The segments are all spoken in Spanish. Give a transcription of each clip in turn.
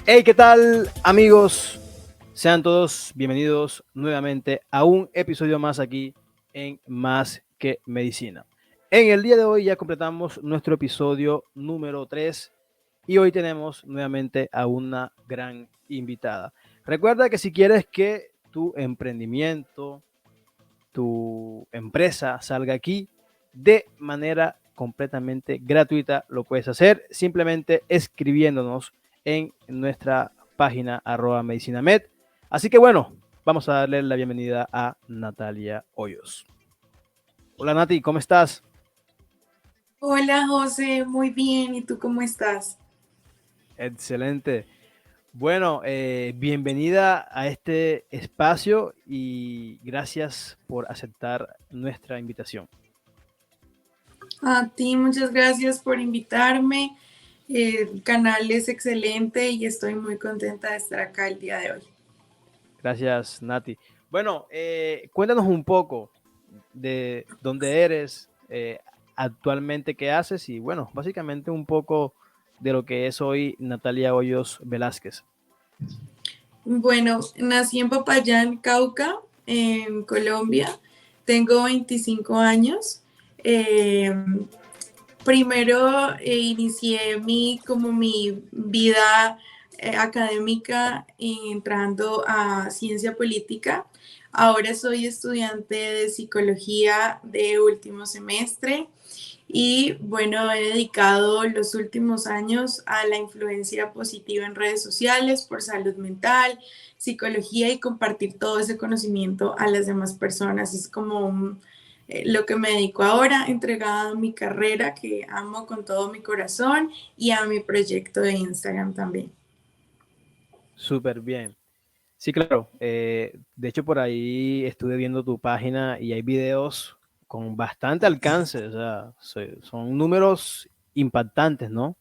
Hey, ¿qué tal, amigos? Sean todos bienvenidos nuevamente a un episodio más aquí en Más que Medicina. En el día de hoy ya completamos nuestro episodio número 3 y hoy tenemos nuevamente a una gran invitada. Recuerda que si quieres que tu emprendimiento, tu empresa salga aquí de manera completamente gratuita, lo puedes hacer simplemente escribiéndonos en nuestra página @medicinamed. Así que bueno, vamos a darle la bienvenida a Natalia Hoyos. Hola Nati, ¿cómo estás? Hola José, muy bien. ¿Y tú cómo estás? Excelente. Bueno, bienvenida a este espacio y gracias por aceptar nuestra invitación. A ti, muchas gracias por invitarme. El canal es excelente y estoy muy contenta de estar acá el día de hoy. Gracias, Nati. Bueno, cuéntanos un poco de dónde eres, actualmente qué haces y bueno, básicamente un poco de lo que es hoy Natalia Hoyos Velázquez. Bueno, nací en Popayán, Cauca, en Colombia. Tengo 25 años. Eh, Primero inicié como mi vida académica entrando a ciencia política. Ahora soy estudiante de psicología de último semestre y bueno, he dedicado los últimos años a la influencia positiva en redes sociales por salud mental, psicología y compartir todo ese conocimiento a las demás personas. Es como lo que me dedico ahora, entregada a mi carrera que amo con todo mi corazón y a mi proyecto de Instagram también. Súper bien. Sí, claro. De hecho, por ahí estuve viendo tu página y hay videos con bastante alcance, o sea, son números impactantes, ¿no?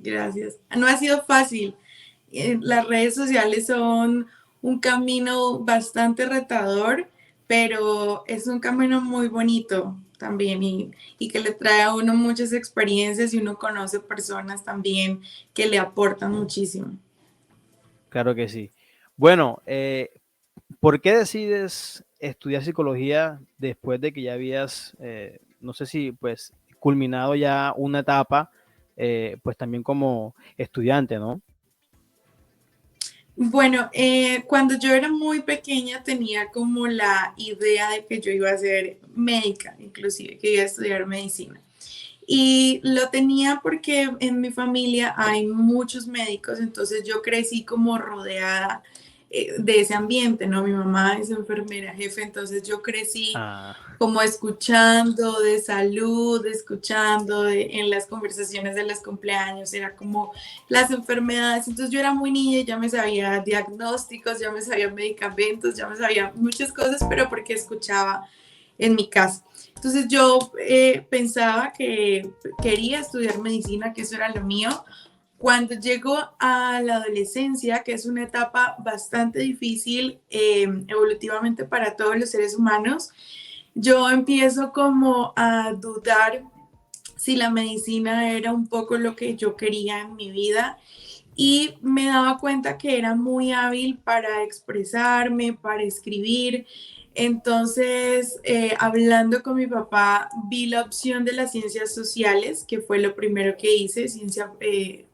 Gracias. No ha sido fácil. Las redes sociales son un camino bastante retador, pero es un camino muy bonito también y que le trae a uno muchas experiencias y uno conoce personas también que le aportan muchísimo. Claro que sí. Bueno, ¿por qué decides estudiar psicología después de que ya habías, no sé si pues culminado ya una etapa, pues también como estudiante, ¿no? Bueno, cuando yo era muy pequeña tenía como la idea de que yo iba a ser médica, inclusive, que iba a estudiar medicina. Y lo tenía porque en mi familia hay muchos médicos, entonces yo crecí como rodeada de ese ambiente, ¿no? Mi mamá es enfermera jefe, entonces yo crecí Ah, como escuchando de salud, escuchando en las conversaciones de los cumpleaños, era como las enfermedades. Entonces yo era muy niña y ya me sabía diagnósticos, ya me sabía medicamentos, ya me sabía muchas cosas, pero porque escuchaba en mi casa. Entonces yo pensaba que quería estudiar medicina, que eso era lo mío. Cuando llego a la adolescencia, que es una etapa bastante difícil evolutivamente para todos los seres humanos, yo empiezo como a dudar si la medicina era un poco lo que yo quería en mi vida y me daba cuenta que era muy hábil para expresarme, para escribir. Entonces, hablando con mi papá, vi la opción de las ciencias sociales, que fue lo primero que hice, ciencia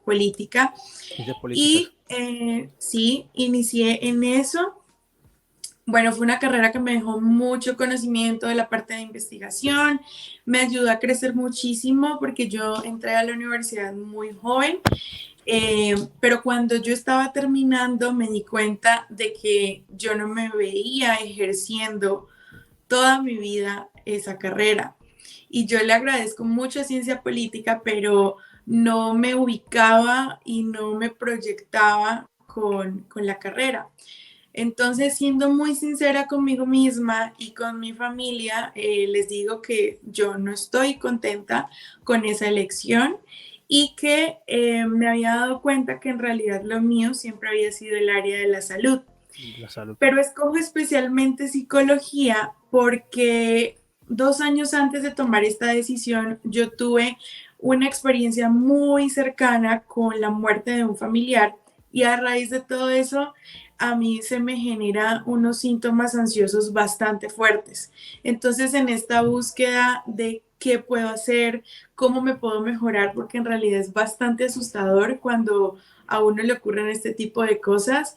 política, ciencias políticas. y sí, inicié en eso. Bueno, fue una carrera que me dejó mucho conocimiento de la parte de investigación, me ayudó a crecer muchísimo porque yo entré a la universidad muy joven, pero cuando yo estaba terminando me di cuenta de que yo no me veía ejerciendo toda mi vida esa carrera. Y yo le agradezco mucho a ciencia política, pero no me ubicaba y no me proyectaba con la carrera. Entonces, siendo muy sincera conmigo misma y con mi familia, les digo que yo no estoy contenta con esa elección y que me había dado cuenta que en realidad lo mío siempre había sido el área de la salud. La salud. Pero escojo especialmente psicología porque 2 años antes de tomar esta decisión yo tuve una experiencia muy cercana con la muerte de un familiar y a raíz de todo eso a mí se me genera unos síntomas ansiosos bastante fuertes. Entonces, en esta búsqueda de qué puedo hacer, cómo me puedo mejorar, porque en realidad es bastante asustador cuando a uno le ocurren este tipo de cosas,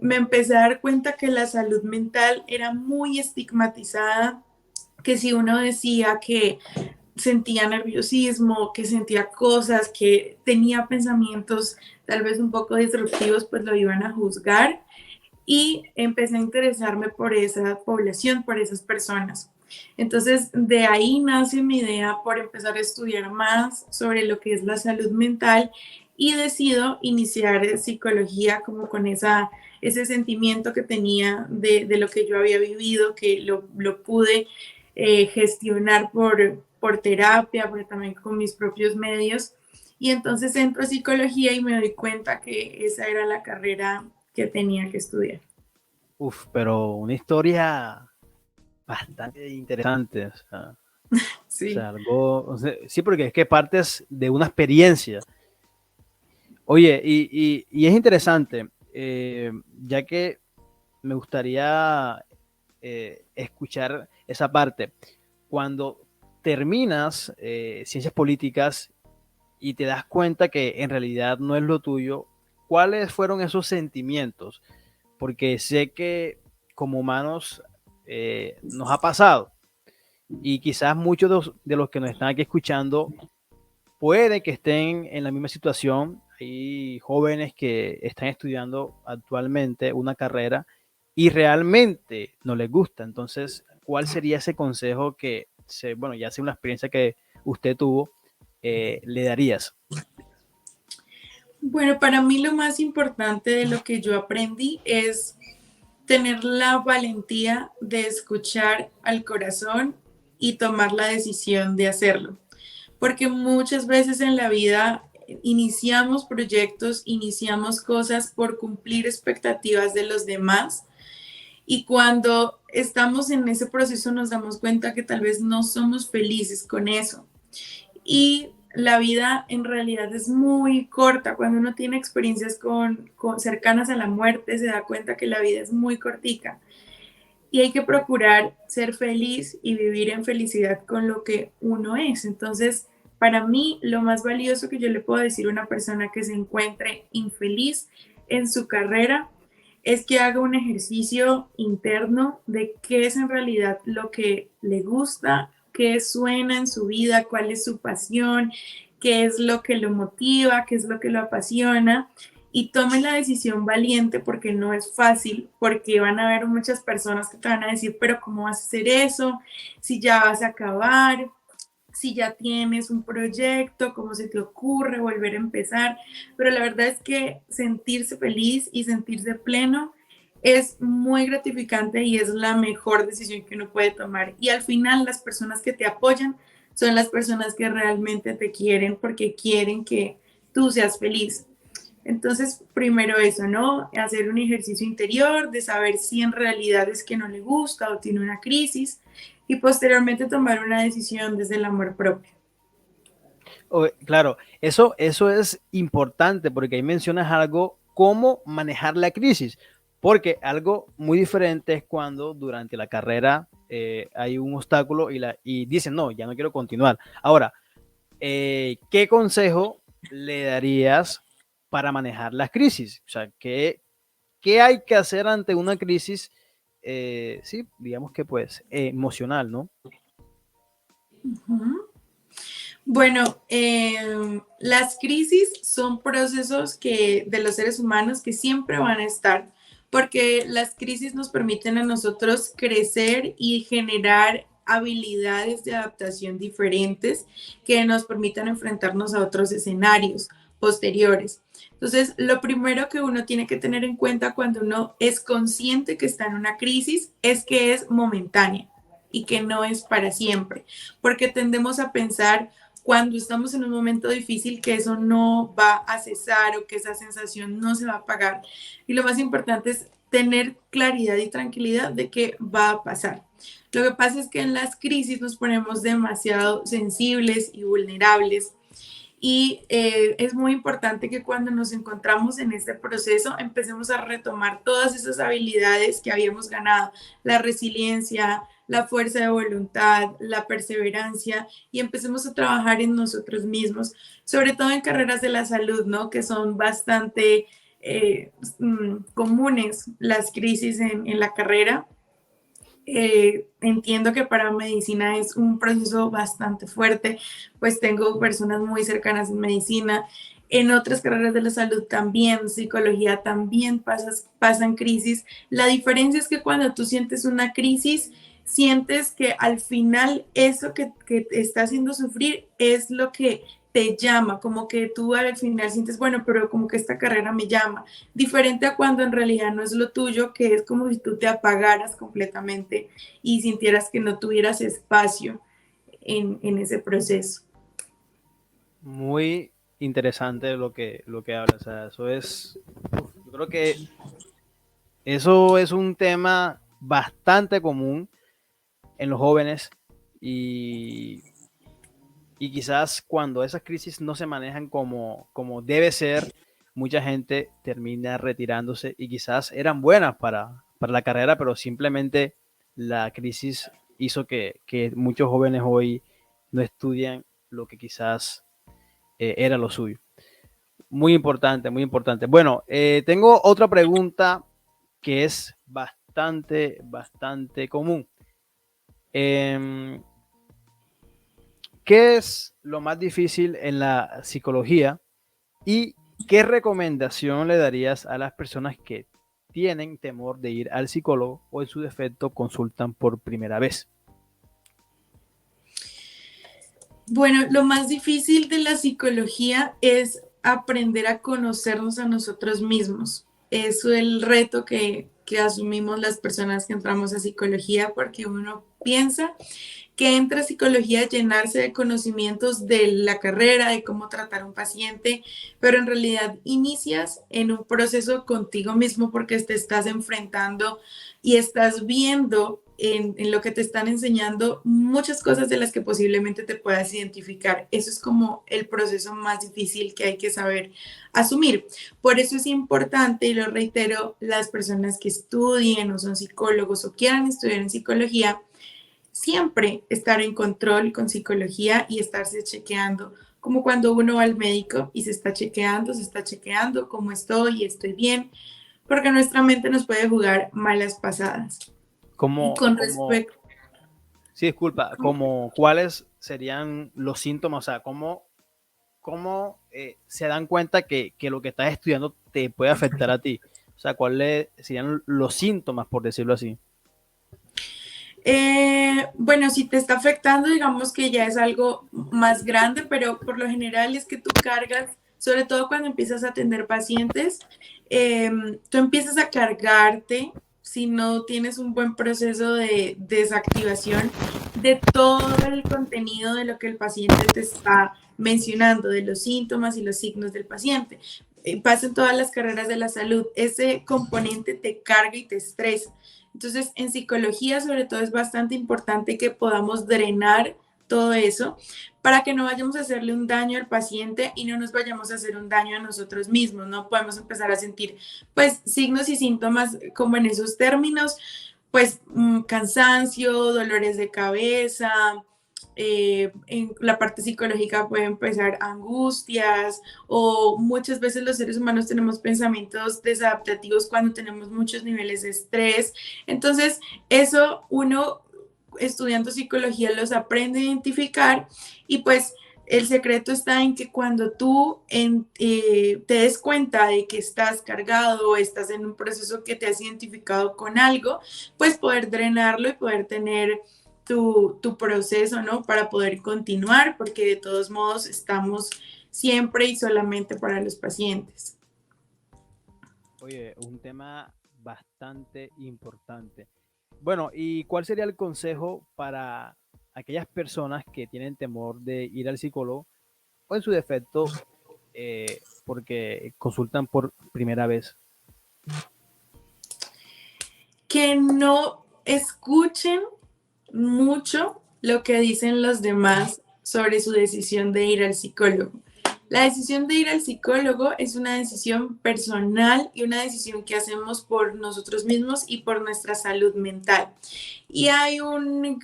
me empecé a dar cuenta que la salud mental era muy estigmatizada, que si uno decía que sentía nerviosismo, que sentía cosas, que tenía pensamientos tal vez un poco disruptivos, pues lo iban a juzgar y empecé a interesarme por esa población, por esas personas. Entonces, de ahí nace mi idea por empezar a estudiar más sobre lo que es la salud mental y decido iniciar psicología como con ese sentimiento que tenía de lo que yo había vivido, que lo pude gestionar por terapia, pero también con mis propios medios. Y entonces entro a psicología y me doy cuenta que esa era la carrera que tenía que estudiar. Uf, pero una historia bastante interesante. O Sí. sea, algo, o sea, sí, porque es que partes de una experiencia. Oye, y es interesante, ya que me gustaría escuchar esa parte. Cuando terminas ciencias políticas y te das cuenta que en realidad no es lo tuyo, ¿cuáles fueron esos sentimientos? Porque sé que como humanos nos ha pasado y quizás muchos de los que nos están aquí escuchando puede que estén en la misma situación. Hay jóvenes que están estudiando actualmente una carrera y realmente no les gusta. Entonces, ¿cuál sería ese consejo que, bueno, ya sea una experiencia que usted tuvo, le darías? Bueno, para mí lo más importante de lo que yo aprendí es tener la valentía de escuchar al corazón y tomar la decisión de hacerlo. Porque muchas veces en la vida iniciamos proyectos, iniciamos cosas por cumplir expectativas de los demás y cuando estamos en ese proceso nos damos cuenta que tal vez no somos felices con eso. Y la vida en realidad es muy corta. Cuando uno tiene experiencias cercanas a la muerte, se da cuenta que la vida es muy cortica. Y hay que procurar ser feliz y vivir en felicidad con lo que uno es. Entonces, para mí, lo más valioso que yo le puedo decir a una persona que se encuentre infeliz en su carrera es que haga un ejercicio interno de qué es en realidad lo que le gusta, qué suena en su vida, cuál es su pasión, qué es lo que lo motiva, qué es lo que lo apasiona y tome la decisión valiente porque no es fácil, porque van a haber muchas personas que te van a decir, pero ¿cómo vas a hacer eso? Si ya vas a acabar, si ya tienes un proyecto, cómo se te ocurre volver a empezar, pero la verdad es que sentirse feliz y sentirse pleno es muy gratificante y es la mejor decisión que uno puede tomar. Y al final las personas que te apoyan son las personas que realmente te quieren porque quieren que tú seas feliz. Entonces, primero eso, ¿no? Hacer un ejercicio interior de saber si en realidad es que no le gusta o tiene una crisis y posteriormente tomar una decisión desde el amor propio. Claro, eso es importante porque ahí mencionas algo, cómo manejar la crisis, porque algo muy diferente es cuando durante la carrera hay un obstáculo y dicen, no, ya no quiero continuar. Ahora, ¿qué consejo le darías para manejar las crisis? O sea, ¿qué hay que hacer ante una crisis, sí, digamos que pues emocional, ¿no? Ujú. Bueno, las crisis son procesos de los seres humanos que siempre van a estar, porque las crisis nos permiten a nosotros crecer y generar habilidades de adaptación diferentes que nos permitan enfrentarnos a otros escenarios posteriores. Entonces, lo primero que uno tiene que tener en cuenta cuando uno es consciente que está en una crisis es que es momentánea y que no es para siempre, porque tendemos a pensar cuando estamos en un momento difícil que eso no va a cesar o que esa sensación no se va a apagar. Y lo más importante es tener claridad y tranquilidad de que va a pasar. Lo que pasa es que en las crisis nos ponemos demasiado sensibles y vulnerables. Y es muy importante que cuando nos encontramos en este proceso empecemos a retomar todas esas habilidades que habíamos ganado, la resiliencia, la fuerza de voluntad, la perseverancia, y empecemos a trabajar en nosotros mismos, sobre todo en carreras de la salud, ¿no? Que son bastante comunes las crisis en la carrera. Entiendo que para medicina es un proceso bastante fuerte, pues tengo personas muy cercanas en medicina, en otras carreras de la salud también, psicología también pasan crisis. La diferencia es que cuando tú sientes una crisis, sientes que al final eso que te está haciendo sufrir es lo que te llama, como que tú al final sientes, bueno, pero como que esta carrera me llama, diferente a cuando en realidad no es lo tuyo, que es como si tú te apagaras completamente y sintieras que no tuvieras espacio en ese proceso. Muy interesante lo que hablas. O sea, eso es, yo creo que eso es un tema bastante común en los jóvenes y, y quizás cuando esas crisis no se manejan como debe ser, mucha gente termina retirándose y quizás eran buenas para la carrera, pero simplemente la crisis hizo que muchos jóvenes hoy no estudian lo que quizás era lo suyo. Muy importante, muy importante. Bueno, tengo otra pregunta que es bastante común. Eh, ¿Qué es lo más difícil en la psicología y qué recomendación le darías a las personas que tienen temor de ir al psicólogo o en su defecto consultan por primera vez? Bueno, lo más difícil de la psicología es aprender a conocernos a nosotros mismos. Es el reto que asumimos las personas que entramos a psicología porque uno piensa que entra a psicología a llenarse de conocimientos de la carrera, de cómo tratar a un paciente, pero en realidad inicias en un proceso contigo mismo porque te estás enfrentando y estás viendo en lo que te están enseñando muchas cosas de las que posiblemente te puedas identificar. Eso es como el proceso más difícil que hay que saber asumir. Por eso es importante, y lo reitero, las personas que estudien o son psicólogos o quieran estudiar en psicología, siempre estar en control con psicología y estarse chequeando, como cuando uno va al médico y se está chequeando cómo estoy bien, porque nuestra mente nos puede jugar malas pasadas. Y Como, con como, respecto, sí, disculpa, como cuáles serían los síntomas, o sea, cómo se dan cuenta que lo que estás estudiando te puede afectar a ti. O sea, cuáles serían los síntomas, por decirlo así. bueno, si te está afectando, digamos que ya es algo más grande, pero por lo general es que tú cargas, sobre todo cuando empiezas a atender pacientes, tú empiezas a cargarte si no tienes un buen proceso de desactivación de todo el contenido de lo que el paciente te está mencionando, de los síntomas y los signos del paciente. Pasa en todas las carreras de la salud, ese componente te carga y te estresa. Entonces, en psicología, sobre todo, es bastante importante que podamos drenar todo eso para que no vayamos a hacerle un daño al paciente y no nos vayamos a hacer un daño a nosotros mismos. No podemos empezar a sentir, pues, signos y síntomas como en esos términos, pues, cansancio, dolores de cabeza. En la parte psicológica puede empezar angustias o muchas veces los seres humanos tenemos pensamientos desadaptativos cuando tenemos muchos niveles de estrés. Entonces, eso uno estudiando psicología los aprende a identificar y pues el secreto está en que cuando tú te des cuenta de que estás cargado o estás en un proceso que te has identificado con algo, pues poder drenarlo y poder tener tu proceso, ¿no? Para poder continuar, porque de todos modos estamos siempre y solamente para los pacientes. Oye, un tema bastante importante. Bueno, ¿y cuál sería el consejo para aquellas personas que tienen temor de ir al psicólogo o en su defecto porque consultan por primera vez? Que no escuchen mucho lo que dicen los demás sobre su decisión de ir al psicólogo. La decisión de ir al psicólogo es una decisión personal y una decisión que hacemos por nosotros mismos y por nuestra salud mental. Y hay una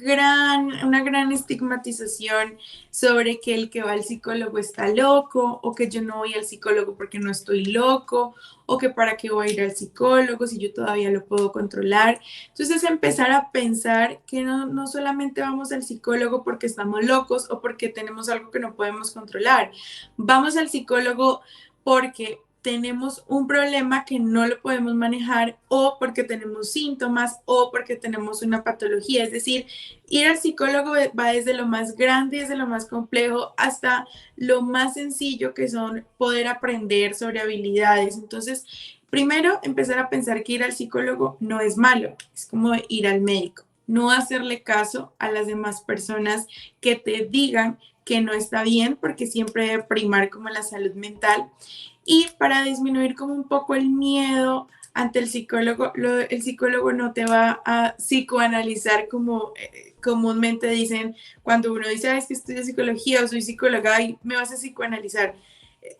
gran estigmatización sobre que el que va al psicólogo está loco, o que yo no voy al psicólogo porque no estoy loco, o que para qué voy a ir al psicólogo si yo todavía lo puedo controlar. Entonces empezar a pensar que no solamente vamos al psicólogo porque estamos locos o porque tenemos algo que no podemos controlar. Vamos al psicólogo porque tenemos un problema que no lo podemos manejar, o porque tenemos síntomas, o porque tenemos una patología. Es decir, ir al psicólogo va desde lo más grande, desde lo más complejo, hasta lo más sencillo, que son poder aprender sobre habilidades. Entonces, primero, empezar a pensar que ir al psicólogo no es malo, es como ir al médico. No hacerle caso a las demás personas que te digan que no está bien, porque siempre debe primar como la salud mental. Y para disminuir como un poco el miedo ante el psicólogo, el psicólogo no te va a psicoanalizar como comúnmente dicen cuando uno dice, es que estudio psicología o soy psicóloga y me vas a psicoanalizar.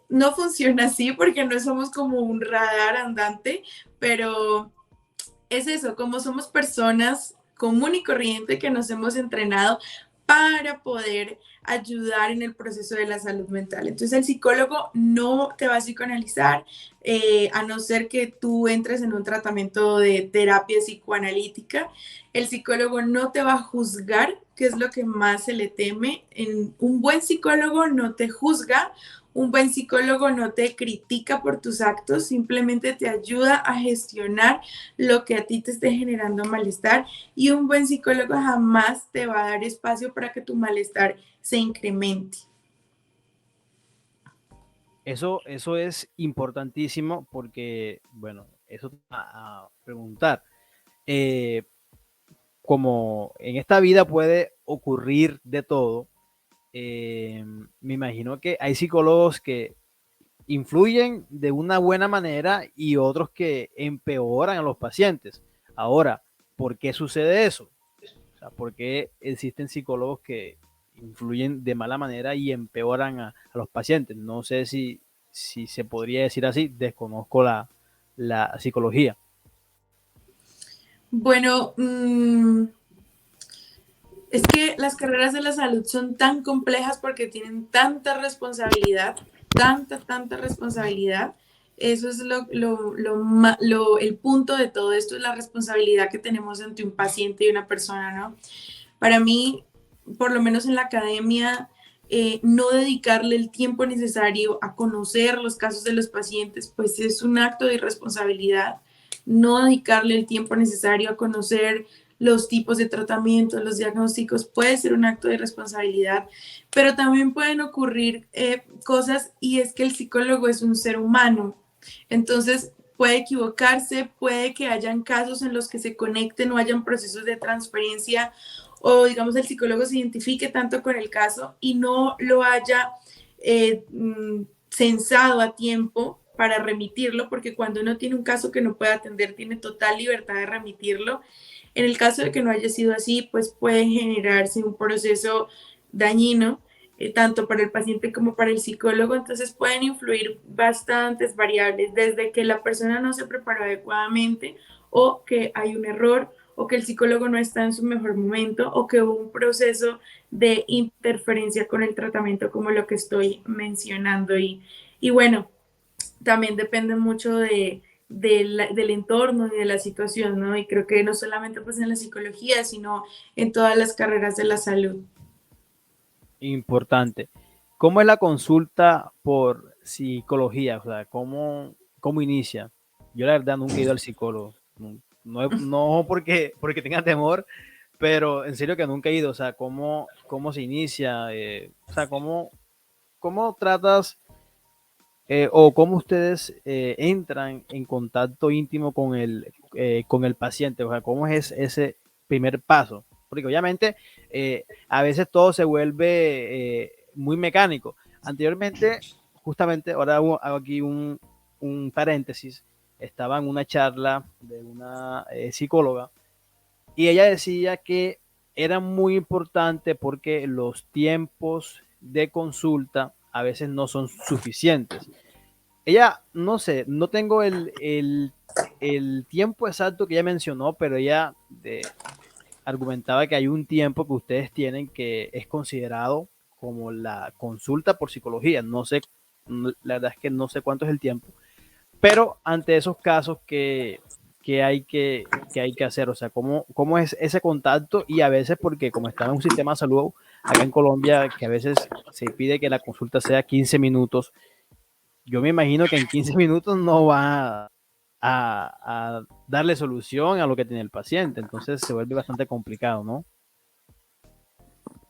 No funciona así porque no somos como un radar andante, pero es eso, como somos personas común y corriente que nos hemos entrenado para poder ayudar en el proceso de la salud mental. Entonces el psicólogo no te va a psicoanalizar, a no ser que tú entres en un tratamiento de terapia psicoanalítica. El psicólogo no te va a juzgar, que es lo que más se le teme. Un buen psicólogo no te juzga, un buen psicólogo no te critica por tus actos, simplemente te ayuda a gestionar lo que a ti te esté generando malestar, y un buen psicólogo jamás te va a dar espacio para que tu malestar se incremente. Eso es importantísimo porque, bueno, eso a preguntar. Eh, Como en esta vida puede ocurrir de todo, me imagino que hay psicólogos que influyen de una buena manera y otros que empeoran a los pacientes. Ahora, ¿por qué sucede eso? O sea, ¿por qué existen psicólogos que influyen de mala manera y empeoran a los pacientes? No sé si se podría decir así, desconozco la psicología. Bueno, es que las carreras de la salud son tan complejas porque tienen tanta responsabilidad, tanta responsabilidad. Eso es el punto de todo esto, es la responsabilidad que tenemos ante un paciente y una persona, ¿no? Para mí, por lo menos en la academia, no dedicarle el tiempo necesario a conocer los casos de los pacientes, pues es un acto de irresponsabilidad. No dedicarle el tiempo necesario a conocer los tipos de tratamiento, los diagnósticos, puede ser un acto de responsabilidad, pero también pueden ocurrir cosas, y es que el psicólogo es un ser humano. Entonces, puede equivocarse, puede que hayan casos en los que se conecten o hayan procesos de transferencia, o digamos el psicólogo se identifique tanto con el caso y no lo haya censado a tiempo para remitirlo, porque cuando uno tiene un caso que no puede atender, tiene total libertad de remitirlo. En el caso de que no haya sido así, pues puede generarse un proceso dañino, tanto para el paciente como para el psicólogo. Entonces pueden influir bastantes variables, desde que la persona no se preparó adecuadamente, o que hay un error, o que el psicólogo no está en su mejor momento, o que hubo un proceso de interferencia con el tratamiento, como lo que estoy mencionando. Y bueno, también depende mucho del entorno y de la situación, ¿no? Y creo que no solamente pues en la psicología, sino en todas las carreras de la salud. Importante. ¿Cómo es la consulta por psicología? O sea, ¿cómo inicia? Yo la verdad nunca he ido al psicólogo. No porque tenga temor, pero en serio que nunca he ido. O sea, ¿cómo se inicia? O sea, ¿cómo tratas o cómo ustedes entran en contacto íntimo con el paciente? O sea, ¿cómo es ese primer paso? Porque obviamente a veces todo se vuelve muy mecánico. Anteriormente, justamente, ahora hago aquí un paréntesis, estaba en una charla de una psicóloga y ella decía que era muy importante porque los tiempos de consulta a veces no son suficientes. Ella, no sé, no tengo el tiempo exacto que ella mencionó, pero ella argumentaba que hay un tiempo que ustedes tienen que es considerado como la consulta por psicología. No sé, la verdad es que no sé cuánto es el tiempo, pero ante esos casos que hay que hacer, o sea, cómo es ese contacto y a veces porque como está en un sistema de salud acá en Colombia, que a veces se pide que la consulta sea 15 minutos, yo me imagino que en 15 minutos no va a darle solución a lo que tiene el paciente, entonces se vuelve bastante complicado, ¿no?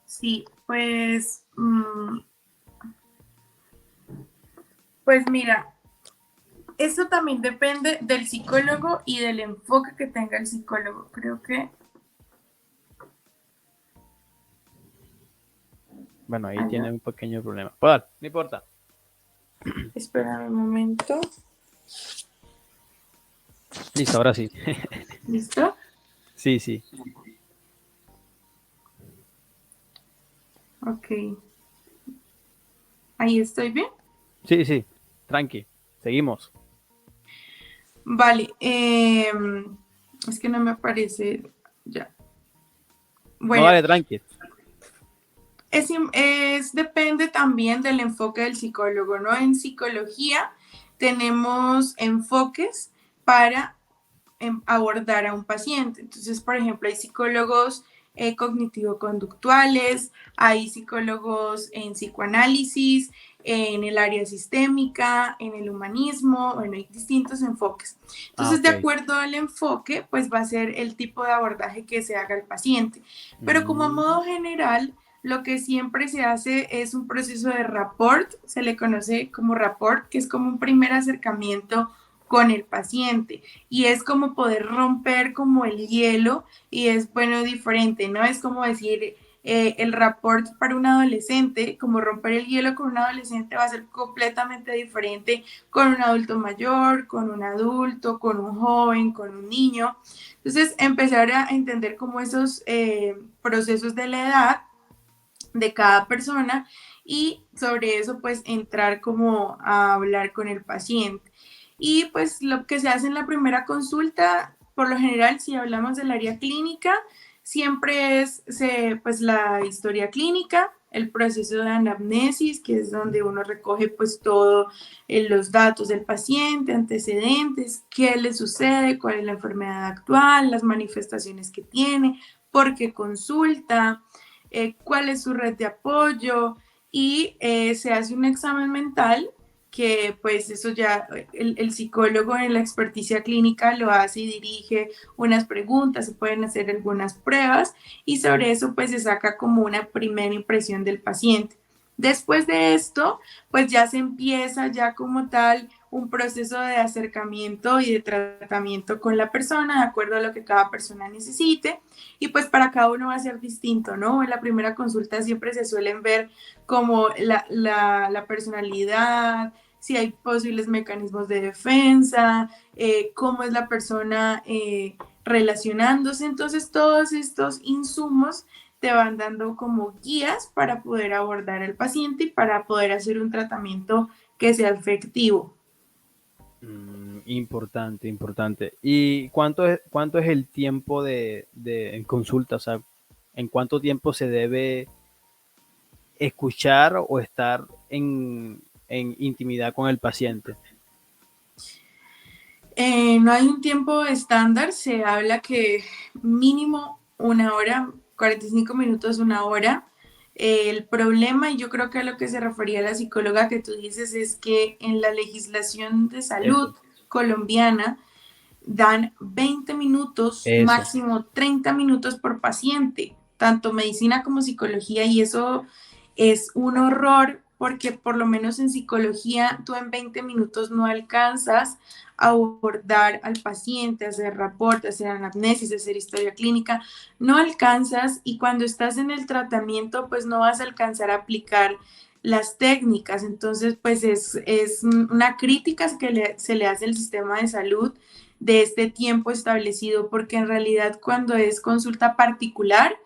Sí, pues mira, eso también depende del psicólogo y del enfoque que tenga el psicólogo. Creo que... Bueno, ahí Ay, tiene no. un pequeño problema. Pues, no importa. Espera un momento. Listo, ahora sí. ¿Listo? Sí, sí. Ok. Ahí estoy bien. Sí, sí. Tranqui. Seguimos. Vale. Es que no me aparece ya. No, Bueno, dale, tranqui. depende también del enfoque del psicólogo, ¿no? En psicología tenemos enfoques para abordar a un paciente. Entonces, por ejemplo, hay psicólogos cognitivo-conductuales, hay psicólogos en psicoanálisis, en el área sistémica, en el humanismo, bueno, hay distintos enfoques. Ah, Entonces, de ok. acuerdo al enfoque, pues va a ser el tipo de abordaje que se haga al paciente. Pero como a Mm, modo general, lo que siempre se hace es un proceso de rapport, se le conoce como rapport, que es como un primer acercamiento con el paciente y es como poder romper como el hielo y es bueno diferente, ¿no? Es como decir el rapport para un adolescente, como romper el hielo con un adolescente va a ser completamente diferente con un adulto mayor, con un adulto, con un joven, con un niño. Entonces, empezar a entender como esos procesos de la edad de cada persona y sobre eso pues entrar como a hablar con el paciente. Y pues lo que se hace en la primera consulta, por lo general, si hablamos del área clínica, siempre pues la historia clínica, el proceso de anamnesis, que es donde uno recoge pues todo los datos del paciente, antecedentes, qué le sucede, cuál es la enfermedad actual, las manifestaciones que tiene, por qué consulta, cuál es su red de apoyo y se hace un examen mental que pues eso ya el psicólogo en la experticia clínica lo hace y dirige unas preguntas, se pueden hacer algunas pruebas y sobre eso pues se saca como una primera impresión del paciente. Después de esto, pues ya se empieza ya como tal un proceso de acercamiento y de tratamiento con la persona de acuerdo a lo que cada persona necesite y pues para cada uno va a ser distinto, ¿no? En la primera consulta siempre se suelen ver como la personalidad, si hay posibles mecanismos de defensa, cómo es la persona relacionándose. Entonces todos estos insumos te van dando como guías para poder abordar al paciente y para poder hacer un tratamiento que sea efectivo. importante, importante. ¿Y cuánto es el tiempo en consulta? O sea, ¿en cuánto tiempo se debe escuchar o estar en intimidad con el paciente? No hay un tiempo estándar, se habla que mínimo una hora, 45 minutos, una hora. El problema, y yo creo que a lo que se refería la psicóloga que tú dices, es que en la legislación de salud Eso, colombiana dan 20 minutos, eso. máximo 30 minutos por paciente, tanto medicina como psicología, y eso es un horror porque por lo menos en psicología tú en 20 minutos no alcanzas a abordar al paciente, hacer reporte, hacer anamnesis, hacer historia clínica, no alcanzas y cuando estás en el tratamiento pues no vas a alcanzar a aplicar las técnicas. Entonces pues es una crítica que se le hace al sistema de salud de este tiempo establecido, porque en realidad cuando es consulta particular,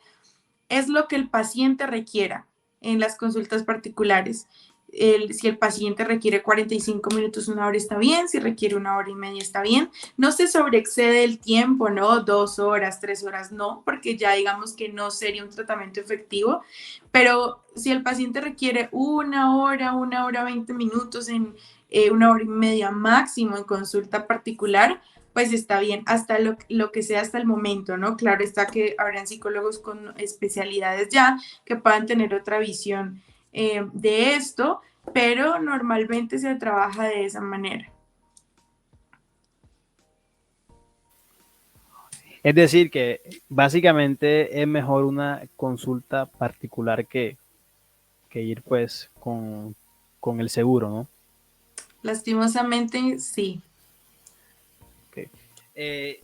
es lo que el paciente requiera en las consultas particulares. Si el paciente requiere 45 minutos, una hora está bien, si requiere una hora y media está bien. No se sobreexcede el tiempo, ¿no? 2 horas, 3 horas, no, porque ya digamos que no sería un tratamiento efectivo, pero si el paciente requiere una hora 20 minutos en una hora y media máximo en consulta particular, pues está bien, hasta lo que sea hasta el momento, ¿no? Claro está que habrán psicólogos con especialidades ya que puedan tener otra visión de esto, pero normalmente se trabaja de esa manera. Es decir, que básicamente es mejor una consulta particular que ir pues con el seguro, ¿no? Lastimosamente, sí. Okay. Eh,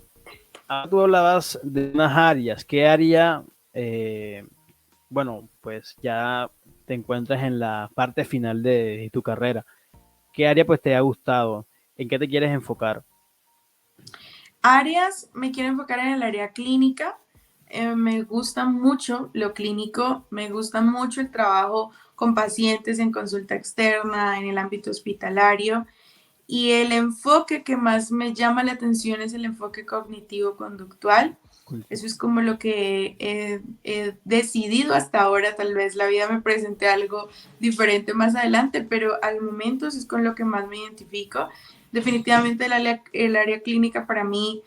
Ahora tú hablabas de unas áreas. ¿Qué área, eh, bueno, pues ya te encuentras en la parte final de tu carrera? ¿Qué área pues te ha gustado? ¿En qué te quieres enfocar? Áreas, me quiero enfocar en el área clínica. Me gusta mucho lo clínico, me gusta mucho el trabajo con pacientes en consulta externa, en el ámbito hospitalario. Y el enfoque que más me llama la atención es el enfoque cognitivo-conductual. Eso es como lo que he decidido hasta ahora. Tal vez la vida me presente algo diferente más adelante, pero al momento eso es con lo que más me identifico. Definitivamente el área clínica para mí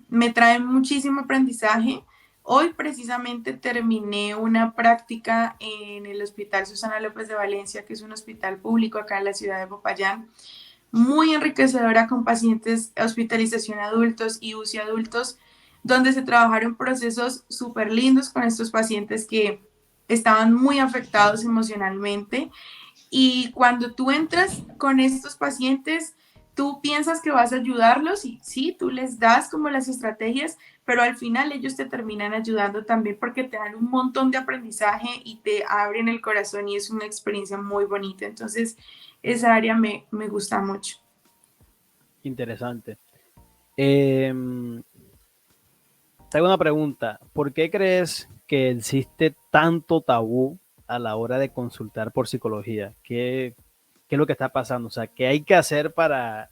me trae muchísimo aprendizaje. Hoy precisamente terminé una práctica en el Hospital Susana López de Valencia, que es un hospital público acá en la ciudad de Popayán, muy enriquecedora con pacientes, hospitalización adultos y UCI adultos, donde se trabajaron procesos súper lindos con estos pacientes que estaban muy afectados emocionalmente. Y cuando tú entras con estos pacientes, tú piensas que vas a ayudarlos y sí, tú les das como las estrategias, pero al final ellos te terminan ayudando también porque te dan un montón de aprendizaje y te abren el corazón y es una experiencia muy bonita. Entonces, esa área me gusta mucho. Interesante. Eh, Te hago una pregunta. ¿Por qué crees que existe tanto tabú a la hora de consultar por psicología? ¿Qué es lo que está pasando? O sea, ¿qué hay que hacer para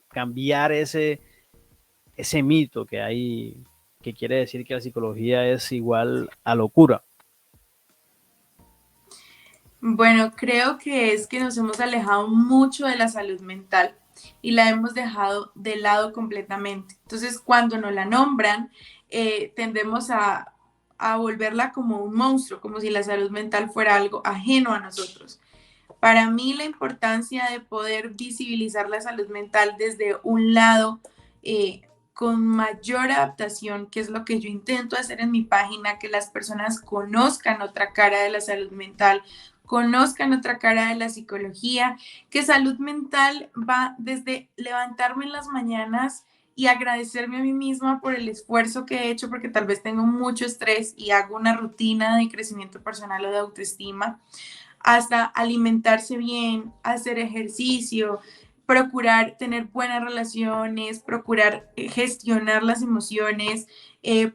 cambiar ese mito que hay, que quiere decir que la psicología es igual a locura? Bueno, creo que es que nos hemos alejado mucho de la salud mental y la hemos dejado de lado completamente. Entonces, cuando nos la nombran, tendemos a volverla como un monstruo, como si la salud mental fuera algo ajeno a nosotros. Para mí, la importancia de poder visibilizar la salud mental desde un lado con mayor adaptación, que es lo que yo intento hacer en mi página, que las personas conozcan otra cara de la salud mental, conozcan otra cara de la psicología, que salud mental va desde levantarme en las mañanas y agradecerme a mí misma por el esfuerzo que he hecho, porque tal vez tengo mucho estrés y hago una rutina de crecimiento personal o de autoestima, hasta alimentarse bien, hacer ejercicio, procurar tener buenas relaciones, procurar gestionar las emociones,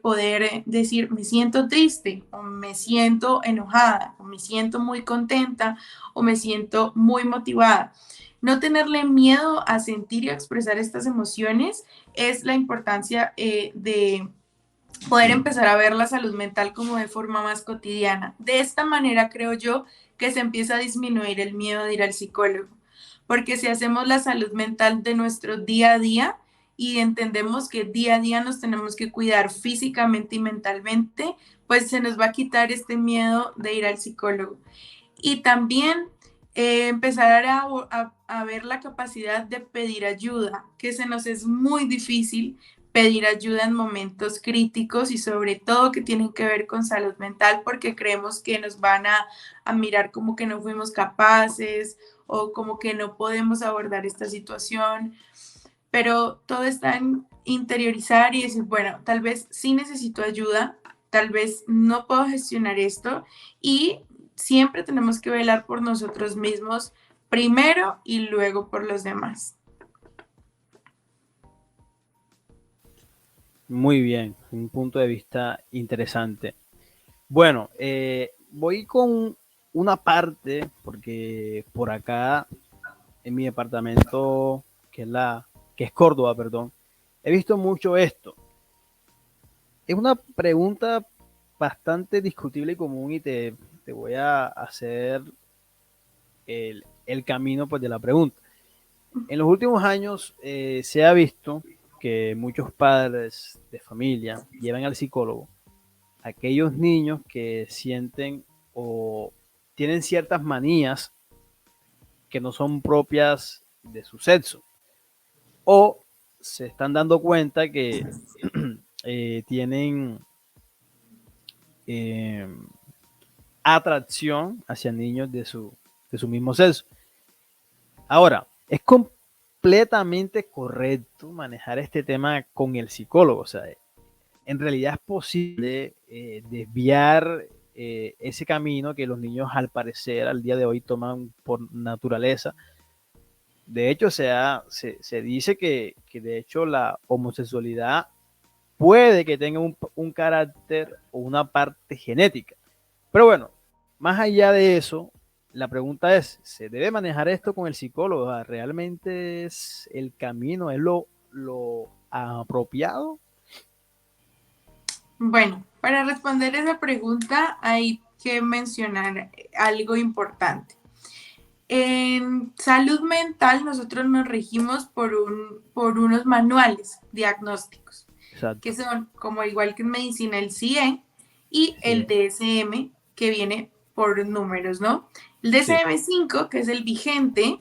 poder decir me siento triste o me siento enojada o me siento muy contenta o me siento muy motivada. No tenerle miedo a sentir y a expresar estas emociones es la importancia de poder empezar a ver la salud mental como de forma más cotidiana. De esta manera creo yo que se empieza a disminuir el miedo de ir al psicólogo, porque si hacemos la salud mental de nuestro día a día y entendemos que día a día nos tenemos que cuidar físicamente y mentalmente, pues se nos va a quitar este miedo de ir al psicólogo. Y también empezar a ver la capacidad de pedir ayuda, que se nos es muy difícil pedir ayuda en momentos críticos y sobre todo que tienen que ver con salud mental porque creemos que nos van a mirar como que no fuimos capaces o como que no podemos abordar esta situación, pero todo está en interiorizar y decir, bueno, tal vez sí necesito ayuda, tal vez no puedo gestionar esto y siempre tenemos que velar por nosotros mismos primero y luego por los demás. Muy bien, un punto de vista interesante. Bueno, voy con una parte, porque por acá, en mi departamento, que es Córdoba, perdón, he visto mucho esto. Es una pregunta bastante discutible y común y te voy a hacer el camino pues, de la pregunta. En los últimos años se ha visto que muchos padres de familia llevan al psicólogo a aquellos niños que sienten o tienen ciertas manías que no son propias de su sexo o se están dando cuenta que tienen eh, atracción hacia niños de su mismo sexo. Ahora, es completamente correcto manejar este tema con el psicólogo. O sea, en realidad es posible desviar ese camino que los niños al parecer al día de hoy toman por naturaleza. De hecho, se dice que de hecho la homosexualidad puede que tenga un carácter o una parte genética. Pero bueno, más allá de eso, la pregunta es, ¿se debe manejar esto con el psicólogo? ¿Realmente es el camino, es lo apropiado? Bueno, para responder esa pregunta hay que mencionar algo importante. En salud mental nosotros nos regimos por unos manuales diagnósticos, que Exacto. son, como igual que en medicina, el CIE y el Sí, DSM, que viene por números, ¿no? El sí. DSM-5, que es el vigente,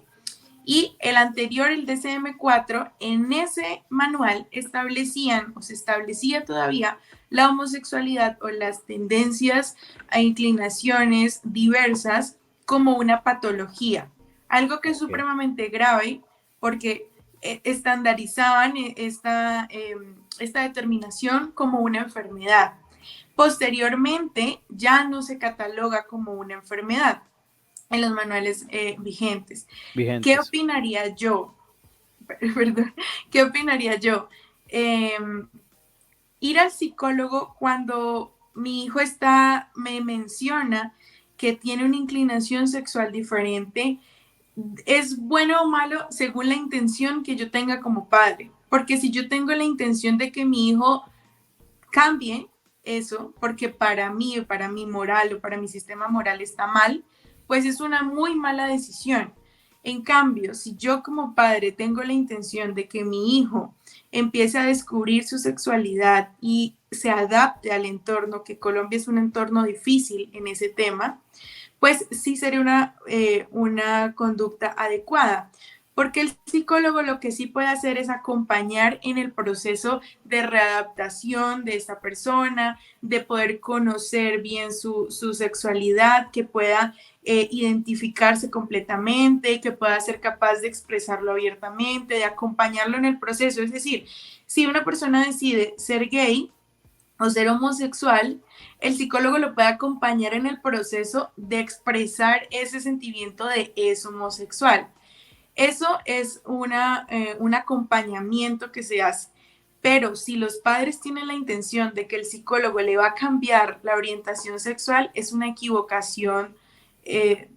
y el anterior, el DSM-4, en ese manual establecían o se establecía todavía la homosexualidad o las tendencias a inclinaciones diversas como una patología, algo que es Ok. supremamente grave porque estandarizaban esta determinación como una enfermedad. Posteriormente ya no se cataloga como una enfermedad en los manuales vigentes. ¿Qué Vigentes. opinaría yo? Perdón, ¿qué opinaría yo? Eh, Ir al psicólogo cuando mi hijo me menciona que tiene una inclinación sexual diferente, ¿es bueno o malo según la intención que yo tenga como padre? Porque si yo tengo la intención de que mi hijo cambie eso, porque para mi moral o para mi sistema moral está mal, pues es una muy mala decisión. En cambio, si yo como padre tengo la intención de que mi hijo empiece a descubrir su sexualidad y se adapte al entorno, que Colombia es un entorno difícil en ese tema, pues sí sería una conducta adecuada. Porque el psicólogo lo que sí puede hacer es acompañar en el proceso de readaptación de esta persona, de poder conocer bien su sexualidad, que pueda identificarse completamente, que pueda ser capaz de expresarlo abiertamente, de acompañarlo en el proceso. Es decir, si una persona decide ser gay, o ser homosexual, el psicólogo lo puede acompañar en el proceso de expresar ese sentimiento de es homosexual. Eso es un acompañamiento que se hace. Pero si los padres tienen la intención de que el psicólogo le va a cambiar la orientación sexual, es una equivocación, eh,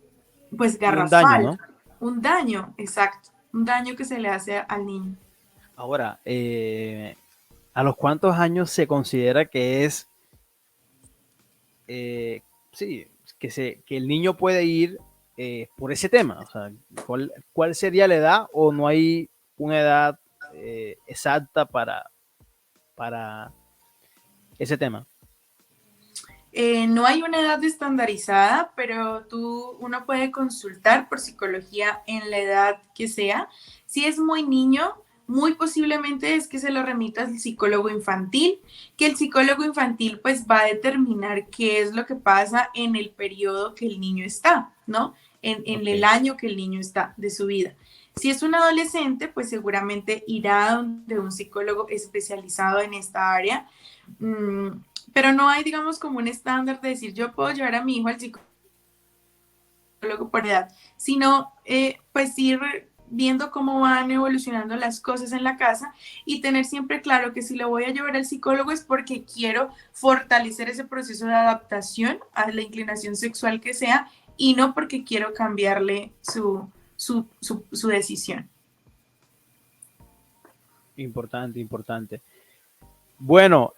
pues Y un daño, garrafal, ¿no? un daño, exacto, un daño que se le hace al niño. Ahora, ¿a los cuántos años se considera que es, eh, sí, que el niño puede ir por ese tema? O sea, ¿cuál sería la edad o no hay una edad exacta para ese tema? No hay una edad estandarizada, pero uno puede consultar por psicología en la edad que sea. Si es muy niño, muy posiblemente es que se lo remitas al psicólogo infantil, que el psicólogo infantil pues va a determinar qué es lo que pasa en el periodo que el niño está, ¿no? En Ok. el año que el niño está de su vida. Si es un adolescente, pues seguramente irá a donde un psicólogo especializado en esta área. Pero no hay, digamos, como un estándar de decir, yo puedo llevar a mi hijo al psicólogo por edad, sino pues ir viendo cómo van evolucionando las cosas en la casa y tener siempre claro que si lo voy a llevar al psicólogo es porque quiero fortalecer ese proceso de adaptación a la inclinación sexual que sea y no porque quiero cambiarle su decisión. Importante, importante. Bueno,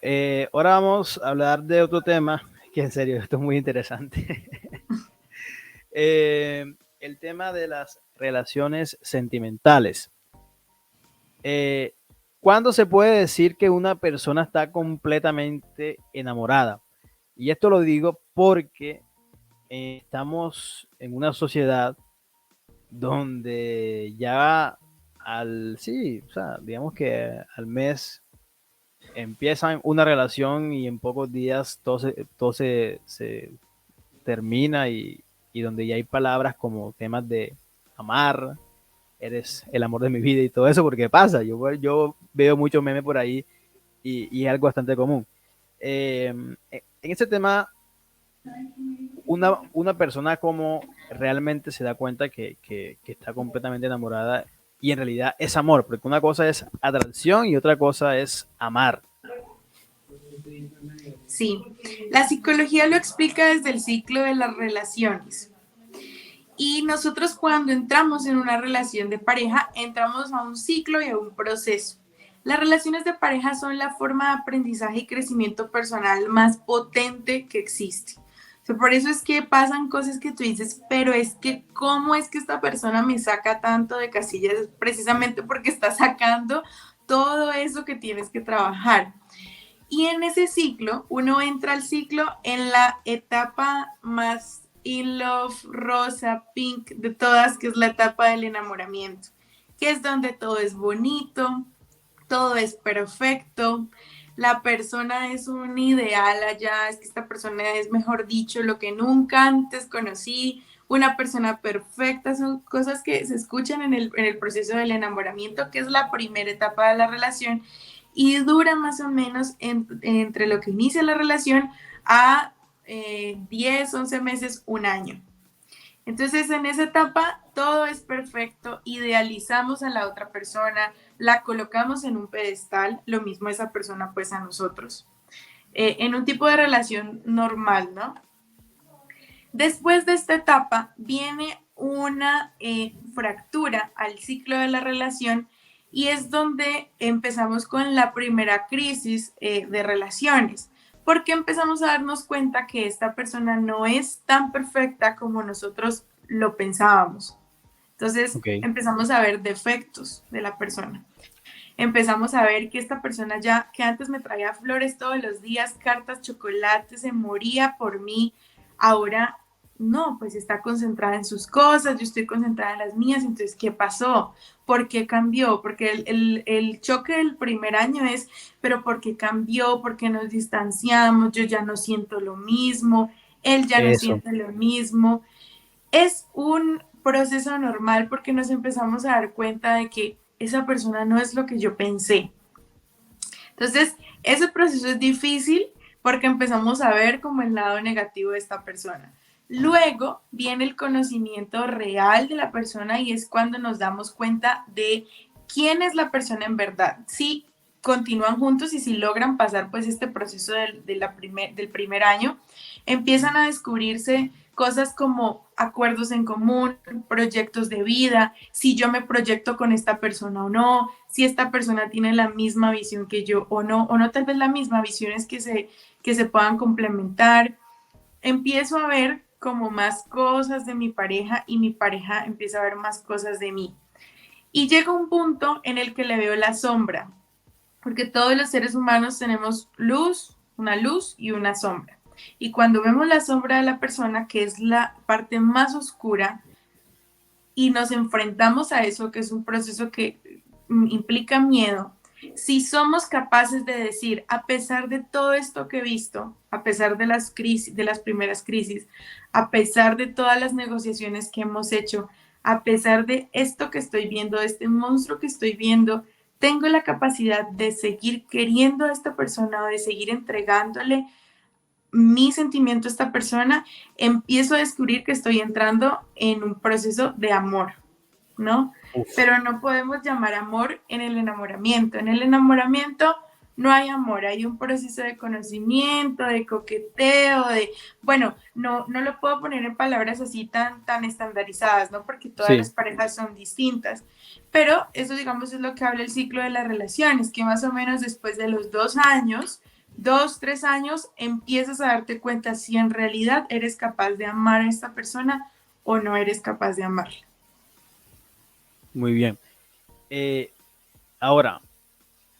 ahora vamos a hablar de otro tema, que en serio, esto es muy interesante. El tema de las relaciones sentimentales. ¿Cuándo se puede decir que una persona está completamente enamorada? Y esto lo digo porque estamos en una sociedad donde ya sí, o sea, digamos que al mes empiezan una relación y en pocos días se termina y donde ya hay palabras como temas de amar, eres el amor de mi vida y todo eso, porque pasa, yo veo muchos memes por ahí y es algo bastante común. En ese tema, una persona como realmente se da cuenta que está completamente enamorada y en realidad es amor, porque una cosa es atracción y otra cosa es amar. Sí, la psicología lo explica desde el ciclo de las relaciones. Y nosotros cuando entramos en una relación de pareja, entramos a un ciclo y a un proceso. Las relaciones de pareja son la forma de aprendizaje y crecimiento personal más potente que existe. O sea, por eso es que pasan cosas que tú dices, pero es que ¿cómo es que esta persona me saca tanto de casillas? Precisamente porque está sacando todo eso que tienes que trabajar. Y en ese ciclo, uno entra al ciclo en la etapa más in love, rosa, pink de todas, que es la etapa del enamoramiento, que es donde todo es bonito, todo es perfecto, la persona es un ideal allá, es que esta persona es, mejor dicho, lo que nunca antes conocí, una persona perfecta, son cosas que se escuchan en el proceso del enamoramiento, que es la primera etapa de la relación y dura más o menos entre lo que inicia la relación a 10, 11 meses, un año. Entonces, en esa etapa todo es perfecto, idealizamos a la otra persona, la colocamos en un pedestal, lo mismo esa persona pues a nosotros, en un tipo de relación normal, ¿no? Después de esta etapa viene una fractura al ciclo de la relación y es donde empezamos con la primera crisis de relaciones, porque empezamos a darnos cuenta que esta persona no es tan perfecta como nosotros lo pensábamos. Entonces Okay. empezamos a ver defectos de la persona. Empezamos a ver que esta persona ya, que antes me traía flores todos los días, cartas, chocolates, se moría por mí, ahora no, pues está concentrada en sus cosas, yo estoy concentrada en las mías, entonces, ¿qué pasó? ¿Por qué cambió? Porque el choque del primer año es, pero ¿por qué cambió? ¿Por qué nos distanciamos? Yo ya no siento lo mismo, él ya no Eso. siente lo mismo. Es un proceso normal porque nos empezamos a dar cuenta de que esa persona no es lo que yo pensé. Entonces, ese proceso es difícil porque empezamos a ver como el lado negativo de esta persona. Luego viene el conocimiento real de la persona y es cuando nos damos cuenta de quién es la persona en verdad. Si continúan juntos y si logran pasar pues este proceso del primer año, empiezan a descubrirse cosas como acuerdos en común, proyectos de vida, si yo me proyecto con esta persona o no, si esta persona tiene la misma visión que yo o no tal vez la misma, visiones que se puedan complementar. Empiezo a ver como más cosas de mi pareja y mi pareja empieza a ver más cosas de mí. Y llega un punto en el que le veo la sombra, porque todos los seres humanos tenemos una luz y una sombra. Y cuando vemos la sombra de la persona, que es la parte más oscura, y nos enfrentamos a eso, que es un proceso que implica miedo, si somos capaces de decir, a pesar de todo esto que he visto, a pesar de las crisis, de las primeras crisis, a pesar de todas las negociaciones que hemos hecho, a pesar de esto que estoy viendo, de este monstruo que estoy viendo, tengo la capacidad de seguir queriendo a esta persona o de seguir entregándole mi sentimiento a esta persona, empiezo a descubrir que estoy entrando en un proceso de amor, ¿no? Uf, pero no podemos llamar amor en el enamoramiento. En el enamoramiento no hay amor, hay un proceso de conocimiento, de coqueteo, bueno, no lo puedo poner en palabras así tan estandarizadas, ¿no? Porque todas sí, las parejas son distintas, pero eso, digamos, es lo que habla el ciclo de las relaciones, que más o menos después de los 2 años, 2, 3 años, empiezas a darte cuenta si en realidad eres capaz de amar a esta persona o no eres capaz de amarla. muy bien. Ahora,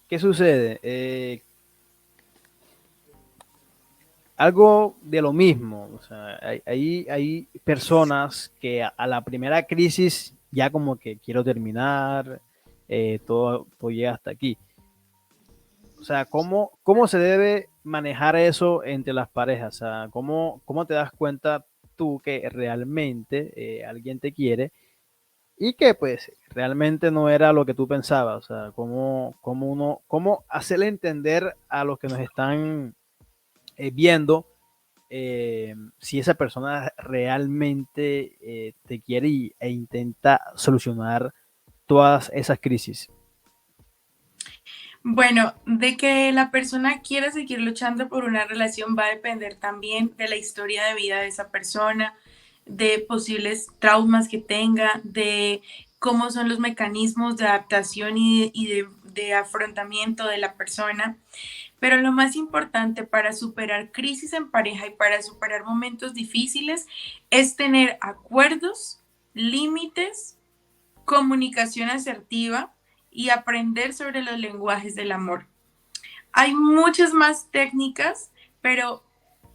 ¿qué sucede? Algo de lo mismo. O sea, hay personas que a la primera crisis ya como que quiero terminar, todo llega hasta aquí. O sea, ¿cómo se debe manejar eso entre las parejas? O sea, ¿cómo te das cuenta tú que realmente alguien te quiere y que pues realmente no era lo que tú pensabas? O sea, cómo hacerle entender a los que nos están viendo si esa persona realmente te quiere e intenta solucionar todas esas crisis. Bueno, de que la persona quiera seguir luchando por una relación va a depender también de la historia de vida de esa persona, de posibles traumas que tenga, de cómo son los mecanismos de adaptación y de afrontamiento de la persona. Pero lo más importante para superar crisis en pareja y para superar momentos difíciles es tener acuerdos, límites, comunicación asertiva y aprender sobre los lenguajes del amor. Hay muchas más técnicas, pero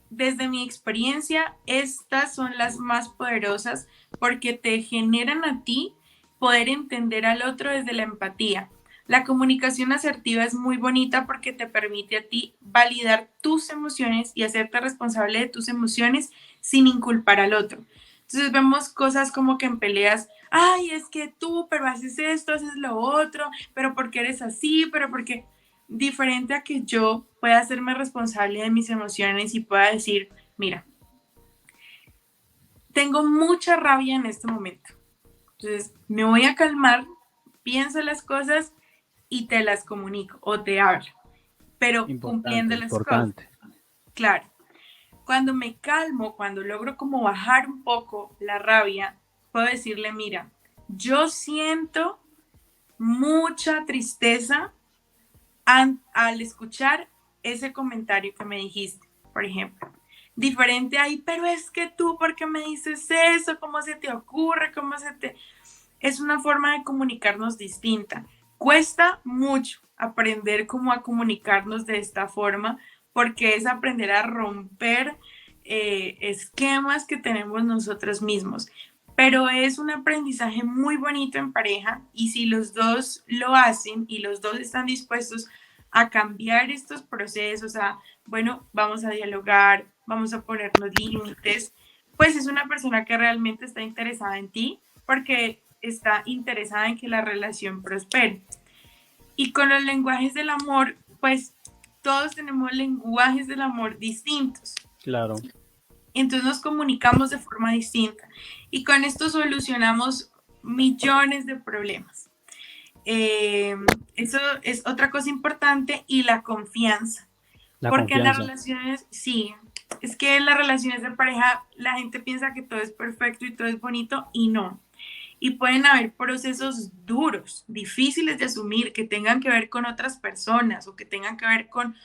desde mi experiencia, estas son las más poderosas porque te generan a ti poder entender al otro desde la empatía. La comunicación asertiva es muy bonita porque te permite a ti validar tus emociones y hacerte responsable de tus emociones sin inculpar al otro. Entonces vemos cosas como que en peleas, ay, es que tú, pero haces esto, haces lo otro, pero porque eres así, pero porque diferente a que yo pueda hacerme responsable de mis emociones y pueda decir, mira, tengo mucha rabia en este momento. Entonces, me voy a calmar, pienso las cosas y te las comunico o te hablo, pero Importante, cumpliendo las cosas. importante. Claro, cuando me calmo, cuando logro como bajar un poco la rabia, puedo decirle, mira, yo siento mucha tristeza al escuchar ese comentario que me dijiste, por ejemplo. Diferente ahí, pero es que tú, ¿por qué me dices eso? ¿Cómo se te ocurre? ¿Cómo se te...? Es una forma de comunicarnos distinta. Cuesta mucho aprender cómo a comunicarnos de esta forma, porque es aprender a romper esquemas que tenemos nosotros mismos. Pero es un aprendizaje muy bonito en pareja y si los dos lo hacen y los dos están dispuestos a cambiar estos procesos, bueno, vamos a dialogar, vamos a ponernos límites, pues es una persona que realmente está interesada en ti porque está interesada en que la relación prospere. Y con los lenguajes del amor, pues todos tenemos lenguajes del amor distintos. Claro, Entonces nos comunicamos de forma distinta. Y con esto solucionamos millones de problemas. Eso es otra cosa importante y la confianza. la Porque en las confianza. relaciones, sí, es que en las relaciones de pareja la gente piensa que todo es perfecto y todo es bonito y no. Y pueden haber procesos duros, difíciles de asumir, que tengan que ver con otras personas o que tengan que ver con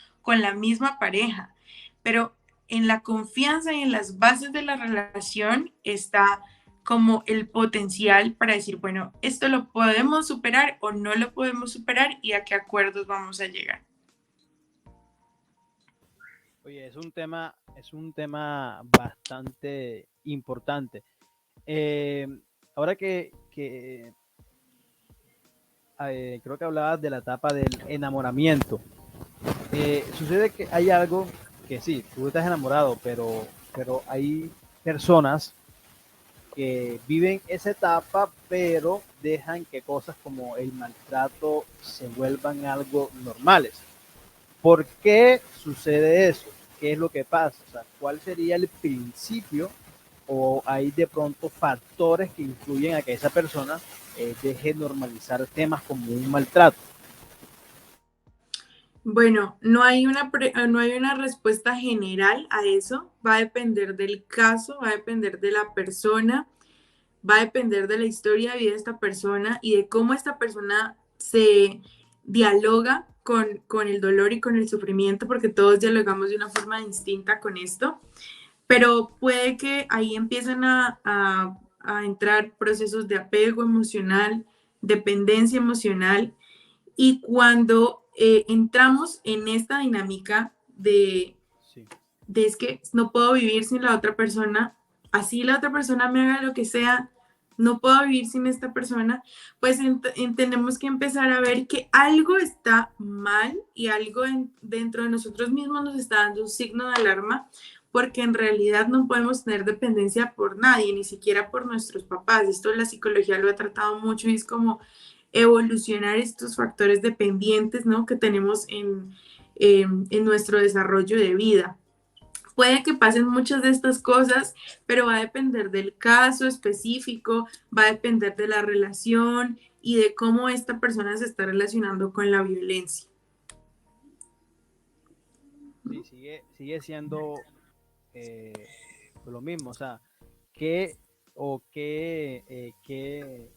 la misma pareja. Pero en la confianza y en las bases de la relación está como el potencial para decir, bueno, esto lo podemos superar o no lo podemos superar y a qué acuerdos vamos a llegar. Oye, es un tema bastante importante. Eh, ahora que creo que hablabas de la etapa del enamoramiento, sucede que hay algo que sí, tú estás enamorado, pero hay personas que viven esa etapa, pero dejan que cosas como el maltrato se vuelvan algo normales. ¿Por qué sucede eso? ¿Qué es lo que pasa? O sea, ¿cuál sería el principio o hay de pronto factores que influyen a que esa persona deje normalizar temas como un maltrato? Bueno, no hay una respuesta general a eso. Va a depender del caso, va a depender de la persona, va a depender de la historia de vida de esta persona y de cómo esta persona se dialoga con el dolor y con el sufrimiento, porque todos dialogamos de una forma distinta con esto, pero puede que ahí empiecen a entrar procesos de apego emocional, dependencia emocional, y cuando entramos en esta dinámica Sí. de es que no puedo vivir sin la otra persona, así la otra persona me haga lo que sea, no puedo vivir sin esta persona, pues tenemos que empezar a ver que algo está mal y algo dentro de nosotros mismos nos está dando un signo de alarma, porque en realidad no podemos tener dependencia por nadie, ni siquiera por nuestros papás. Esto la psicología lo ha tratado mucho y es como evolucionar estos factores dependientes, ¿no? Que tenemos en nuestro desarrollo de vida. Puede que pasen muchas de estas cosas, pero va a depender del caso específico, va a depender de la relación y de cómo esta persona se está relacionando con la violencia. Sí, sigue siendo eh, lo mismo, o sea, ¿qué qué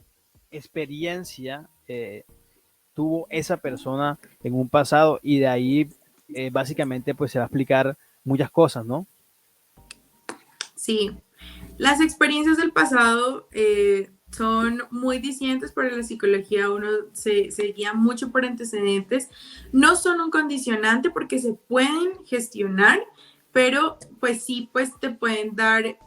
experiencia tuvo esa persona en un pasado? Y de ahí básicamente pues se va a explicar muchas cosas, ¿no? Sí, las experiencias del pasado son muy distintas, pero en la psicología uno se guía mucho por antecedentes. No son un condicionante porque se pueden gestionar, pero pues sí, pues te pueden dar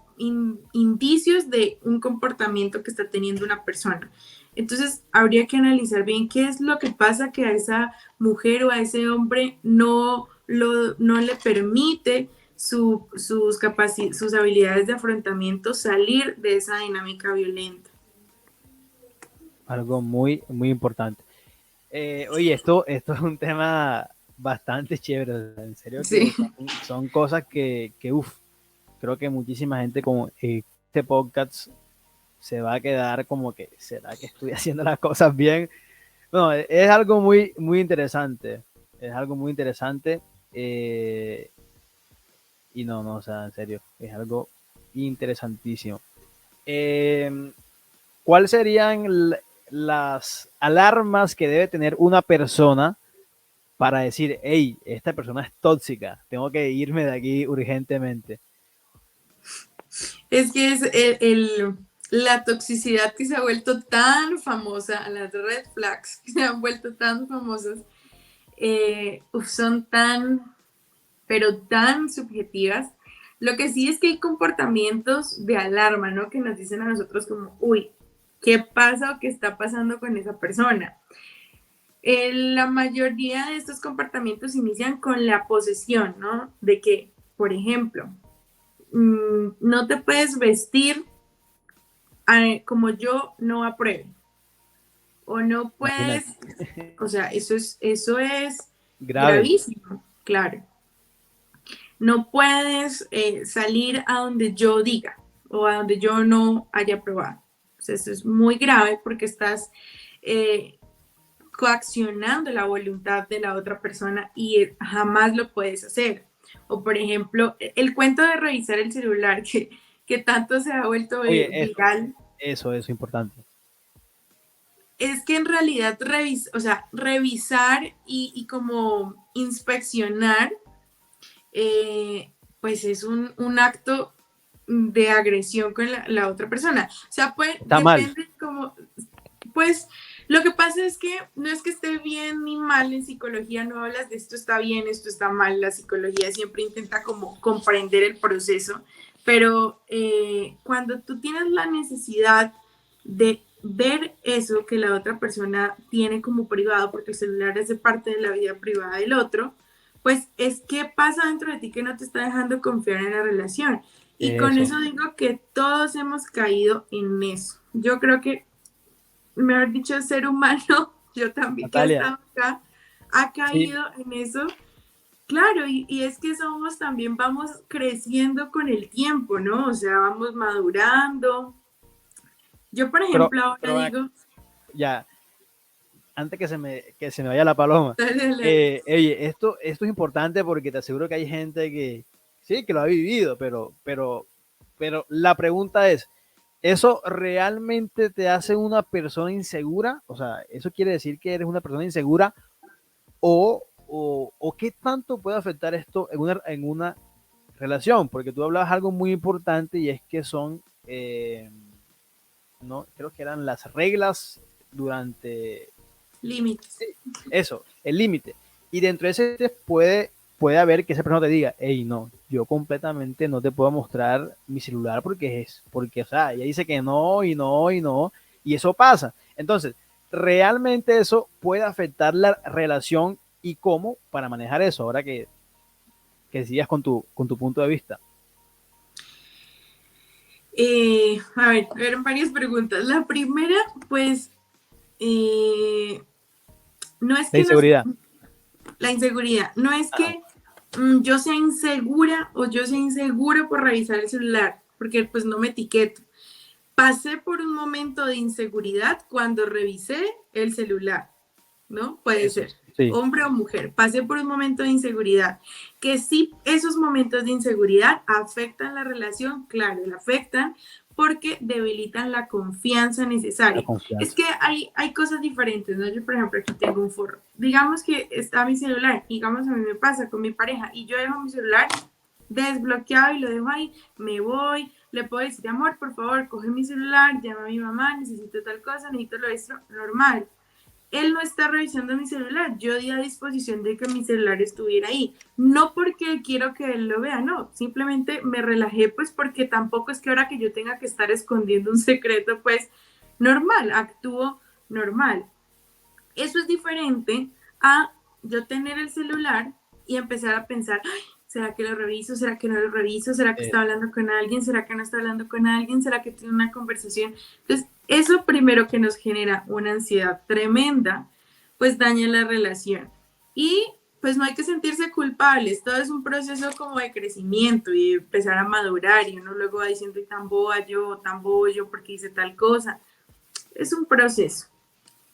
indicios de un comportamiento que está teniendo una persona. Entonces, habría que analizar bien qué es lo que pasa que a esa mujer o a ese hombre no le permite sus habilidades de afrontamiento salir de esa dinámica violenta. Algo muy, muy importante. Oye, esto es un tema bastante chévere, en serio que Sí. son cosas que uff, creo que muchísima gente con este podcast se va a quedar como que, ¿será que estoy haciendo las cosas bien? No, es algo muy, muy interesante, es algo muy interesante eh, y no, o sea, en serio, es algo interesantísimo. Eh, ¿Cuáles serían las alarmas que debe tener una persona para decir, hey, esta persona es tóxica, tengo que irme de aquí urgentemente? Es que es la toxicidad que se ha vuelto tan famosa, las red flags que se han vuelto tan famosas, son tan, pero tan subjetivas. Lo que sí es que hay comportamientos de alarma, ¿no? Que nos dicen a nosotros como, uy, ¿qué pasa o qué está pasando con esa persona? La mayoría de estos comportamientos inician con la posesión, ¿no? De que, por ejemplo, no te puedes vestir como yo no apruebe. O no puedes, Imagínate, o sea, eso es grave. gravísimo, claro. No puedes salir a donde yo diga o a donde yo no haya aprobado. O sea, eso es muy grave porque estás eh, coaccionando la voluntad de la otra persona y jamás lo puedes hacer. O por ejemplo, el cuento de revisar el celular que tanto se ha vuelto Oye, viral, eso es importante. es que en realidad o sea, revisar y como inspeccionar, pues es un acto de agresión con la otra persona. O sea, pues Está mal. depende como, pues lo que pasa es que no es que esté bien ni mal en psicología, no hablas de esto está bien, esto está mal, la psicología siempre intenta como comprender el proceso, pero cuando tú tienes la necesidad de ver eso que la otra persona tiene como privado, porque el celular es de parte de la vida privada del otro, pues es qué pasa dentro de ti que no te está dejando confiar en la relación. Y con Eso. eso digo que todos hemos caído en eso. Yo creo que mejor dicho, ser humano, yo también que he Natalia, estado acá, ha sí, caído en eso, Claro, y es que somos también, vamos creciendo con el tiempo, ¿no? O sea, vamos madurando. Yo, por Pero, ejemplo, ahora pero digo, ya, antes que se me vaya la paloma, dale, dale. oye, esto es importante porque te aseguro que hay gente que sí, que lo ha vivido, pero la pregunta es, ¿eso realmente te hace una persona insegura? O sea, ¿eso quiere decir que eres una persona insegura? ¿O qué tanto puede afectar esto en una relación? Porque tú hablabas algo muy importante y es que son, no, creo que eran las reglas durante Límites. sí, eso, el límite. Y dentro de ese límite puede haber que esa persona te diga, hey, no, yo completamente no te puedo mostrar mi celular porque, o sea, ella dice que no, y no, y no, y eso pasa. Entonces, realmente eso puede afectar la relación y cómo para manejar eso, ahora que sigas con tu punto de vista. A ver, eran varias preguntas. La primera, pues, eh, no es La que nos, inseguridad. la inseguridad, no es Ajá, que yo sea insegura o yo sea insegura por revisar el celular, porque pues no me etiqueto. Pasé por un momento de inseguridad cuando revisé el celular, ¿no? Puede eso, ser sí, hombre o mujer. Pasé por un momento de inseguridad. Que sí, esos momentos de inseguridad afectan la relación, claro, la afectan porque debilitan la confianza la necesaria. Es confianza. que hay cosas diferentes, ¿no? Yo, por ejemplo, aquí tengo un forro. Digamos que está mi celular, digamos a mí me pasa con mi pareja y yo dejo mi celular desbloqueado y lo dejo ahí, me voy, le puedo decir, amor, por favor, coge mi celular, llama a mi mamá, necesito tal cosa, necesito lo extra, normal. Él no está revisando mi celular, yo di a disposición de que mi celular estuviera ahí, no porque quiero que él lo vea, no, simplemente me relajé pues porque tampoco es que ahora que yo tenga que estar escondiendo un secreto, pues normal, actúo normal. Eso es diferente a yo tener el celular y empezar a pensar, "Ay, ¿será que lo reviso? ¿Será que no lo reviso? ¿Será que Eh, está hablando con alguien? ¿Será que no está hablando con alguien? ¿Será que tiene una conversación?" Entonces, eso primero que nos genera una ansiedad tremenda, pues daña la relación. Y pues no hay que sentirse culpables, todo es un proceso como de crecimiento y de empezar a madurar y uno luego va diciendo, tan boba yo, tan bobo yo porque hice tal cosa. Es un proceso.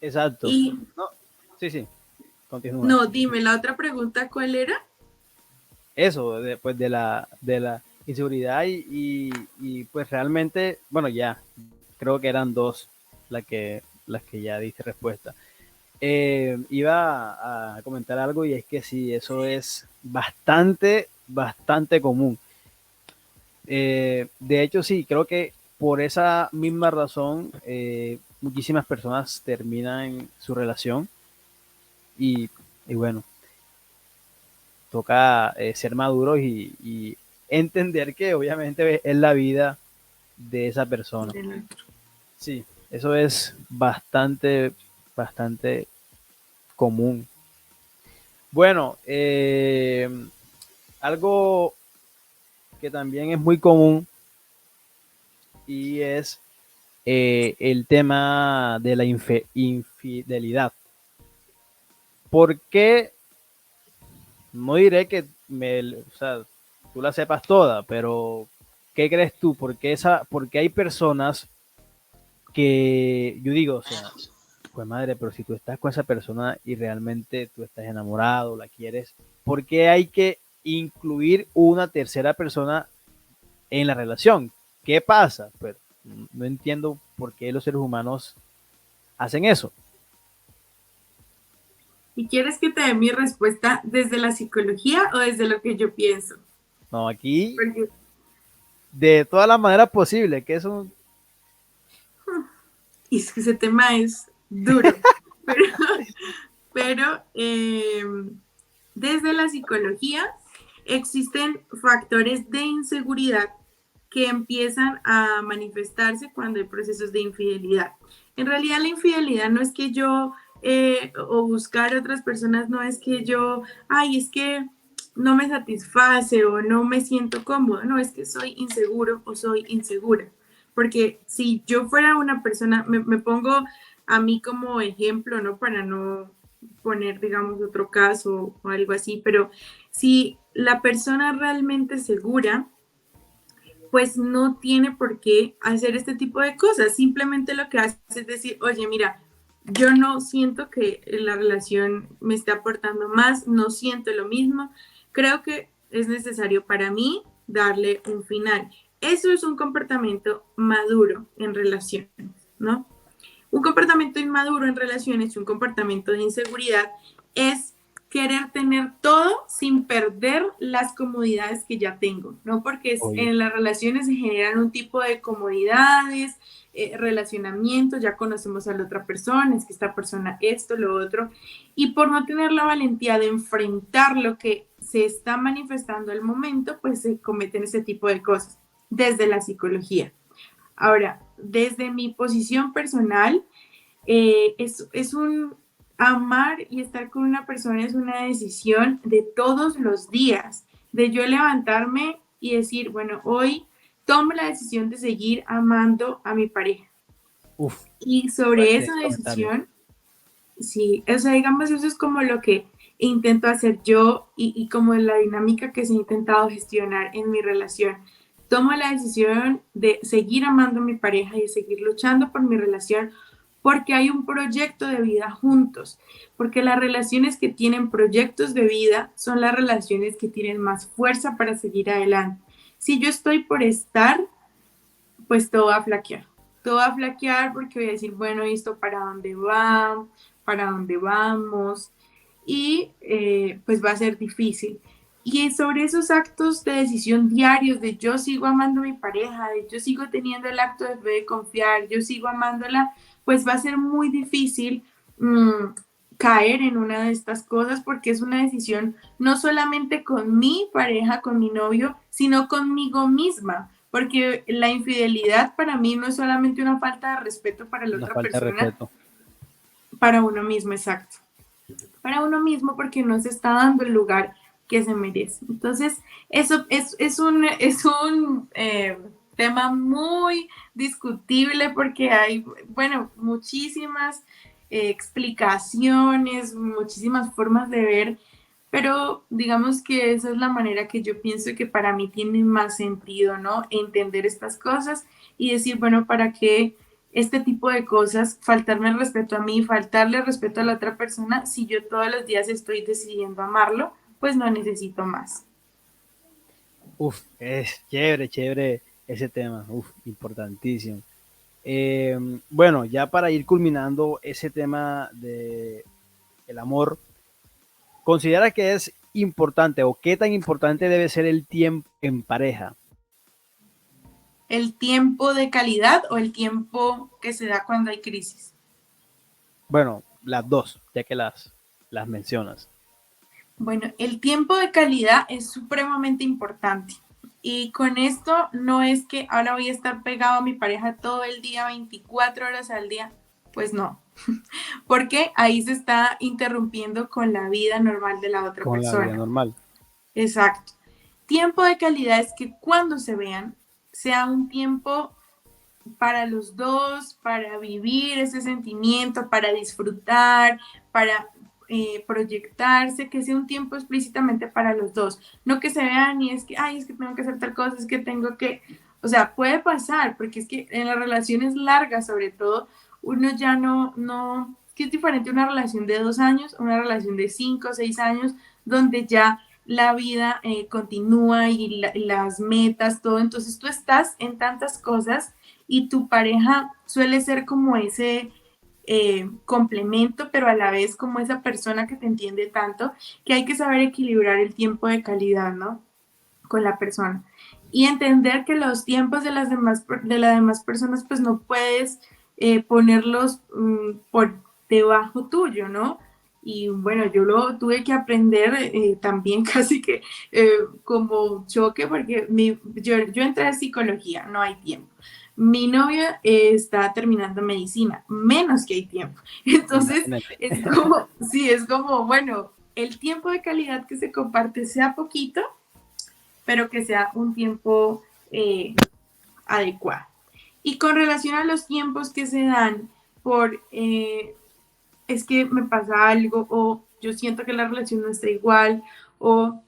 exacto. Y No, sí, sí, continúa. no, dime, la otra pregunta, ¿cuál era? Eso, pues de la inseguridad y pues realmente, bueno, ya, creo que eran dos las que ya diste respuesta. Iba a comentar algo y es que sí, eso es bastante común. De hecho, sí, creo que por esa misma razón, muchísimas personas terminan su relación y, y bueno, toca ser maduros y entender que obviamente es la vida de esa persona. Sí, eso es bastante común. Bueno, algo que también es muy común y es el tema de la infidelidad. ¿Por qué? No diré que o sea, tú la sepas toda, pero ¿qué crees tú? Porque hay personas que yo digo, o sea, pues madre, pero si tú estás con esa persona y realmente tú estás enamorado, la quieres, ¿por qué hay que incluir una tercera persona en la relación? ¿Qué pasa? Pues no entiendo por qué los seres humanos hacen eso. ¿Y quieres que te dé mi respuesta desde la psicología o desde lo que yo pienso? No, aquí Porque de todas las maneras posibles, que eso y es que ese tema es duro, pero, pero desde la psicología existen factores de inseguridad que empiezan a manifestarse cuando hay procesos de infidelidad. En realidad la infidelidad no es que yo o buscar a otras personas, no es que yo, ay, es que no me satisface o no me siento cómodo, no, es que soy inseguro o soy insegura. Porque si yo fuera una persona, me pongo a mí como ejemplo, ¿no? Para no poner, digamos, otro caso o algo así, pero si la persona realmente es segura, pues no tiene por qué hacer este tipo de cosas. Simplemente lo que hace es decir, oye, mira, yo no siento que la relación me esté aportando más, no siento lo mismo, creo que es necesario para mí darle un final. Eso es un comportamiento maduro en relaciones, ¿no? Un comportamiento inmaduro en relaciones y un comportamiento de inseguridad es querer tener todo sin perder las comodidades que ya tengo, ¿no? Porque Oye, en las relaciones se generan un tipo de comodidades, relacionamientos, ya conocemos a la otra persona, es que esta persona esto, lo otro, y por no tener la valentía de enfrentar lo que se está manifestando al momento, pues se cometen ese tipo de cosas desde la psicología. Ahora, desde mi posición personal, es un amar y estar con una persona es una decisión de todos los días, de yo levantarme y decir, bueno, hoy tomo la decisión de seguir amando a mi pareja. uf, Y sobre fuerte esa comentario. decisión, sí, o sea, digamos, eso es como lo que intento hacer yo y como la dinámica que se ha intentado gestionar en mi relación. Tomo la decisión de seguir amando a mi pareja y de seguir luchando por mi relación porque hay un proyecto de vida juntos, porque las relaciones que tienen proyectos de vida son las relaciones que tienen más fuerza para seguir adelante. Si yo estoy por estar, pues todo va a flaquear. Todo va a flaquear porque voy a decir, bueno, ¿y esto para dónde va? ¿Para dónde vamos? Y pues va a ser difícil. Y sobre esos actos de decisión diarios, de yo sigo amando a mi pareja, de yo sigo teniendo el acto de fe de confiar, yo sigo amándola, pues va a ser muy difícil caer en una de estas cosas porque es una decisión no solamente con mi pareja, con mi novio, sino conmigo misma. Porque la infidelidad para mí no es solamente una falta de respeto para la Una otra falta de persona, respeto. para uno mismo, exacto. Para uno mismo porque no se está dando el lugar que se merece. Entonces, eso es un tema muy discutible porque hay, bueno, muchísimas explicaciones, muchísimas formas de ver, pero digamos que esa es la manera que yo pienso que para mí tiene más sentido, ¿no? Entender estas cosas y decir, bueno, ¿para qué este tipo de cosas, faltarme el respeto a mí, faltarle el respeto a la otra persona, si yo todos los días estoy decidiendo amarlo, pues no necesito más? Uf, es chévere, chévere ese tema. Uf, importantísimo. Bueno, ya para ir culminando ese tema de el amor, ¿considera que es importante o qué tan importante debe ser el tiempo en pareja? ¿El tiempo de calidad o el tiempo que se da cuando hay crisis? Bueno, las dos, ya que las mencionas. Bueno, el tiempo de calidad es supremamente importante. Y con esto no es que ahora voy a estar pegado a mi pareja todo el día, 24 horas al día. Pues no, porque ahí se está interrumpiendo con la vida normal de la otra Con la vida persona. normal. Exacto. Tiempo de calidad es que cuando se vean sea un tiempo para los dos, para vivir ese sentimiento, para disfrutar, para proyectarse, que sea un tiempo explícitamente para los dos. No que se vean y es que, ay, es que tengo que hacer tal cosa, es que tengo que, o sea, puede pasar, porque es que en las relaciones largas, sobre todo, uno ya no, que es diferente una relación de 2 años, una relación de 5 o 6 años, donde ya la vida continúa y las metas, todo. Entonces tú estás en tantas cosas y tu pareja suele ser como ese complemento, pero a la vez como esa persona que te entiende tanto, que hay que saber equilibrar el tiempo de calidad, ¿no? Con la persona. Y entender que los tiempos de las demás personas, pues no puedes ponerlos por debajo tuyo, ¿no? Y bueno, yo lo tuve que aprender también casi que como choque, porque yo entré a psicología, no hay tiempo. Mi novia está terminando medicina, menos que hay tiempo. Entonces, Imagínate. es como, sí, es como, bueno, el tiempo de calidad que se comparte sea poquito, pero que sea un tiempo adecuado. Y con relación a los tiempos que se dan por es que me pasa algo, o yo siento que la relación no está igual, o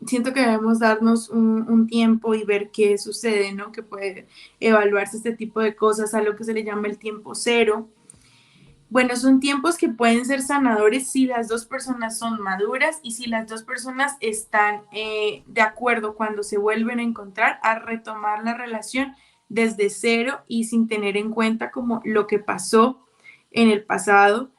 siento que debemos darnos un tiempo y ver qué sucede, ¿no? Que puede evaluarse este tipo de cosas, a lo que se le llama el tiempo cero. Bueno, son tiempos que pueden ser sanadores si las dos personas son maduras y si las dos personas están de acuerdo cuando se vuelven a encontrar a retomar la relación desde cero y sin tener en cuenta como lo que pasó en el pasado,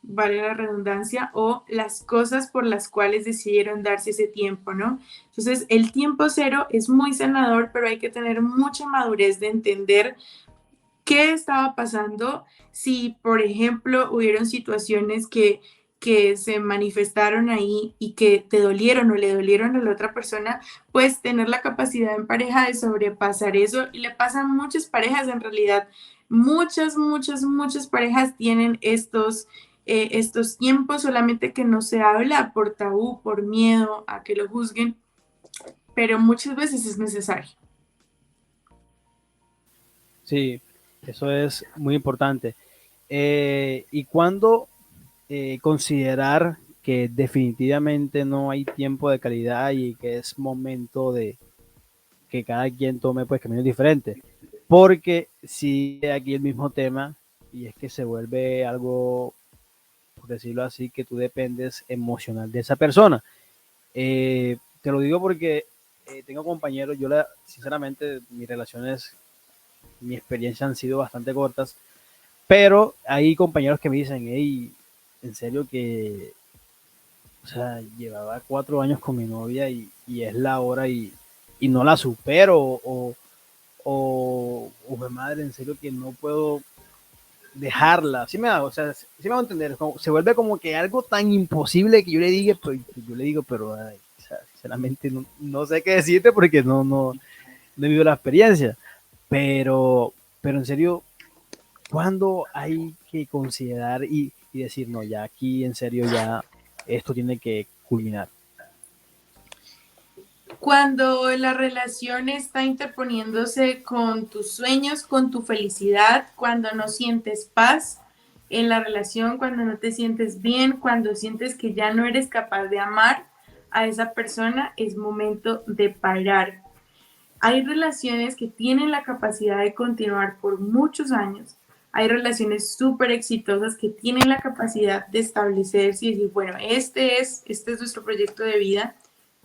vale la redundancia, o las cosas por las cuales decidieron darse ese tiempo, ¿no? Entonces, el tiempo cero es muy sanador, pero hay que tener mucha madurez de entender qué estaba pasando, si, por ejemplo, hubieron situaciones que se manifestaron ahí y que te dolieron o le dolieron a la otra persona, pues tener la capacidad en pareja de sobrepasar eso. Y le pasan muchas parejas, en realidad, muchas parejas tienen estos tiempos, solamente que no se habla por tabú, por miedo a que lo juzguen, pero muchas veces es necesario. Sí, eso es muy importante. ¿Y cuándo considerar que definitivamente no hay tiempo de calidad y que es momento de que cada quien tome pues caminos diferentes? Porque si aquí el mismo tema y es que se vuelve algo, por decirlo así, que tú dependes emocional de esa persona. Te lo digo porque tengo compañeros, sinceramente mis relaciones, mi experiencia han sido bastante cortas, pero hay compañeros que me dicen, hey, en serio que, o sea, llevaba 4 años con mi novia y es la hora y no la supero, mi madre, en serio que no puedo dejarla. Sí me da, o sea, sí me va a entender, se vuelve como que algo tan imposible que yo le diga, pues, yo le digo, pero ay, o sea, sinceramente no sé qué decirte porque no he vivido la experiencia, pero en serio, ¿cuándo hay que considerar y decir, no, ya aquí en serio ya esto tiene que culminar? Cuando la relación está interponiéndose con tus sueños, con tu felicidad, cuando no sientes paz en la relación, cuando no te sientes bien, cuando sientes que ya no eres capaz de amar a esa persona, es momento de parar. Hay relaciones que tienen la capacidad de continuar por muchos años. Hay relaciones súper exitosas que tienen la capacidad de establecerse y decir, bueno, este es nuestro proyecto de vida.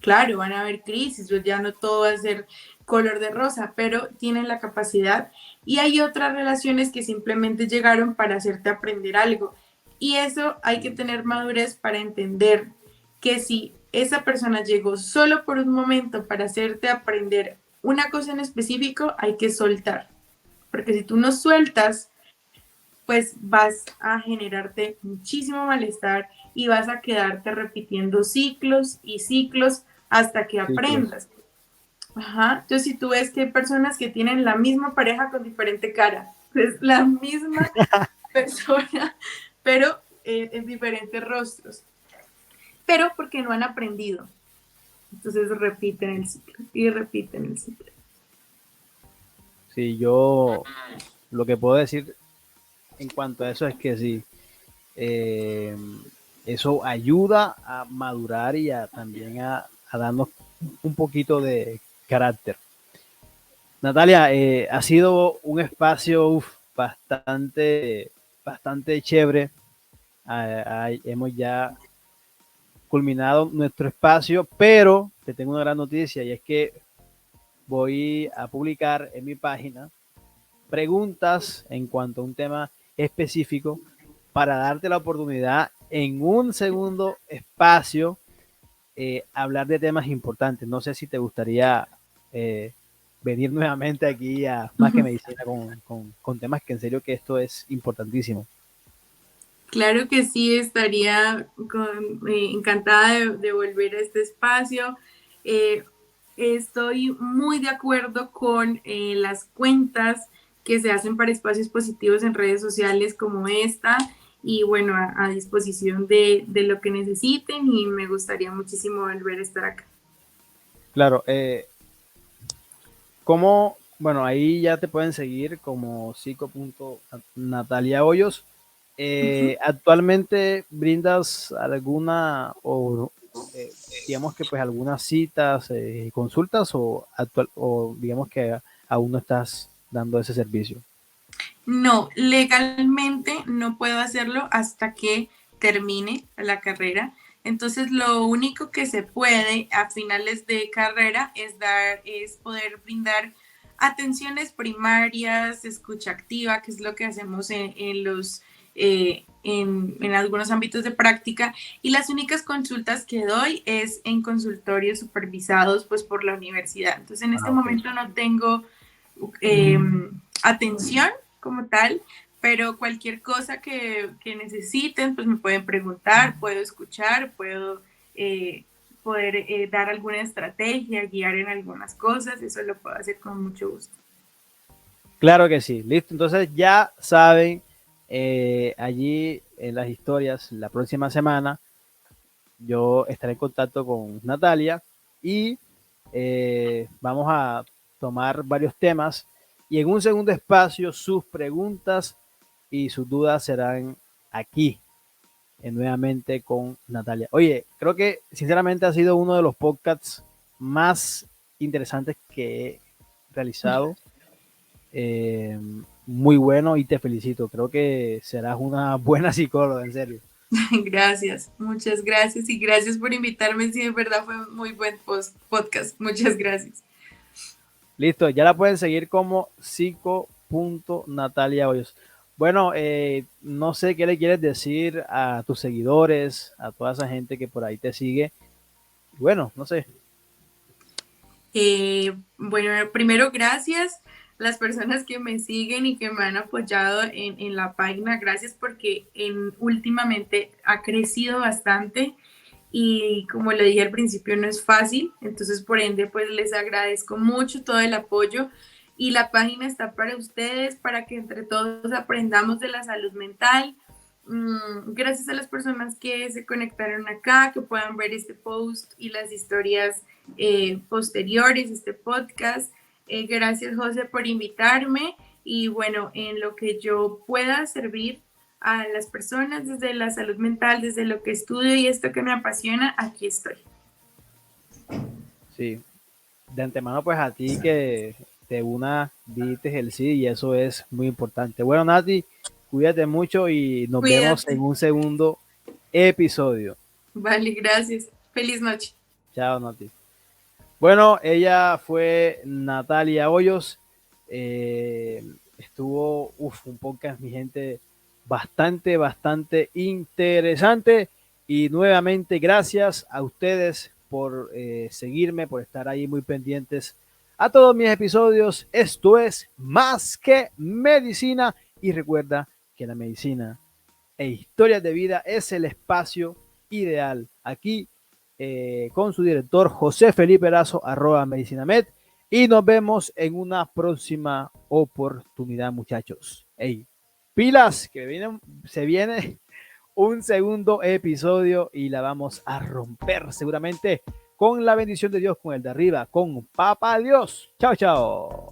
Claro, van a haber crisis, pues ya no todo va a ser color de rosa, pero tienen la capacidad. Y hay otras relaciones que simplemente llegaron para hacerte aprender algo. Y eso hay que tener madurez para entender que si esa persona llegó solo por un momento para hacerte aprender una cosa en específico, hay que soltar. Porque si tú no sueltas, pues vas a generarte muchísimo malestar y vas a quedarte repitiendo ciclos y ciclos hasta que Ciclos. aprendas. Ajá. Entonces, si tú ves que hay personas que tienen la misma pareja con diferente cara, es la misma persona, pero en diferentes rostros, pero porque no han aprendido. Entonces repiten el ciclo y repiten el ciclo. Sí, yo lo que puedo decir en cuanto a eso es que sí, eh, eso ayuda a madurar y también a darnos un poquito de carácter. Natalia, ha sido un espacio bastante chévere. Hemos ya culminado nuestro espacio, pero te tengo una gran noticia y es que voy a publicar en mi página preguntas en cuanto a un tema específico para darte la oportunidad en un segundo espacio hablar de temas importantes. No sé si te gustaría eh, venir nuevamente aquí a Más que Medicina con temas que en serio que esto es importantísimo. Claro que sí, estaría encantada de volver a este espacio. Eh, Estoy muy de acuerdo con las cuentas que se hacen para espacios positivos en redes sociales como esta y bueno, a disposición de lo que necesiten y me gustaría muchísimo volver a estar acá. Claro, como, bueno, ahí ya te pueden seguir como psico.nataliahoyos ¿Actualmente brindas alguna o digamos que pues algunas citas, consultas o digamos que aún no estás dando ese servicio? No, legalmente no puedo hacerlo hasta que termine la carrera. Entonces, lo único que se puede a finales de carrera es poder brindar atenciones primarias, escucha activa, que es lo que hacemos en algunos ámbitos de práctica. Y las únicas consultas que doy es en consultorios supervisados pues por la universidad. Entonces, en este Ah, ok. momento no tengo eh, atención como tal, pero cualquier cosa que necesiten, pues me pueden preguntar, puedo escuchar, puedo eh, poder dar alguna estrategia, guiar en algunas cosas, eso lo puedo hacer con mucho gusto. Claro que sí, listo. Entonces ya saben, allí en las historias, la próxima semana, yo estaré en contacto con Natalia y vamos a tomar varios temas y en un segundo espacio sus preguntas y sus dudas serán aquí nuevamente con Natalia. Oye, creo que sinceramente ha sido uno de los podcasts más interesantes que he realizado. Eh, Muy bueno y te felicito. Creo que serás una buena psicóloga, en serio. Gracias, muchas gracias y gracias por invitarme. Sí, de verdad fue un muy buen podcast. Muchas gracias. Listo, ya la pueden seguir como psico.nataliahoyos. Bueno, no sé qué le quieres decir a tus seguidores, a toda esa gente que por ahí te sigue. Bueno, no sé. Bueno, primero gracias las personas que me siguen y que me han apoyado en la página. Gracias porque últimamente ha crecido bastante y como le dije al principio no es fácil. Entonces por ende pues les agradezco mucho todo el apoyo y la página está para ustedes, para que entre todos aprendamos de la salud mental. Gracias a las personas que se conectaron acá, que puedan ver este post y las historias posteriores, este podcast. Gracias, José, por invitarme y bueno, en lo que yo pueda servir a las personas desde la salud mental, desde lo que estudio y esto que me apasiona, aquí estoy. Sí, de antemano pues a ti que de una dices el sí y eso es muy importante. Bueno, Nati, cuídate mucho y nos vemos en Cuídate. un segundo episodio. Vale, gracias. Feliz noche. Chao, Nati. Bueno, ella fue Natalia Hoyos. Estuvo un podcast, mi gente, bastante interesante. Y nuevamente, gracias a ustedes por seguirme, por estar ahí muy pendientes a todos mis episodios. Esto es Más que Medicina. Y recuerda que la medicina e historias de vida es el espacio ideal. Aquí con su director José Felipe Erazo, @medicinamed. Y nos vemos en una próxima oportunidad, muchachos. Hey, pilas, que se viene un segundo episodio y la vamos a romper seguramente con la bendición de Dios, con el de arriba, con Papá Dios. Chao, chao.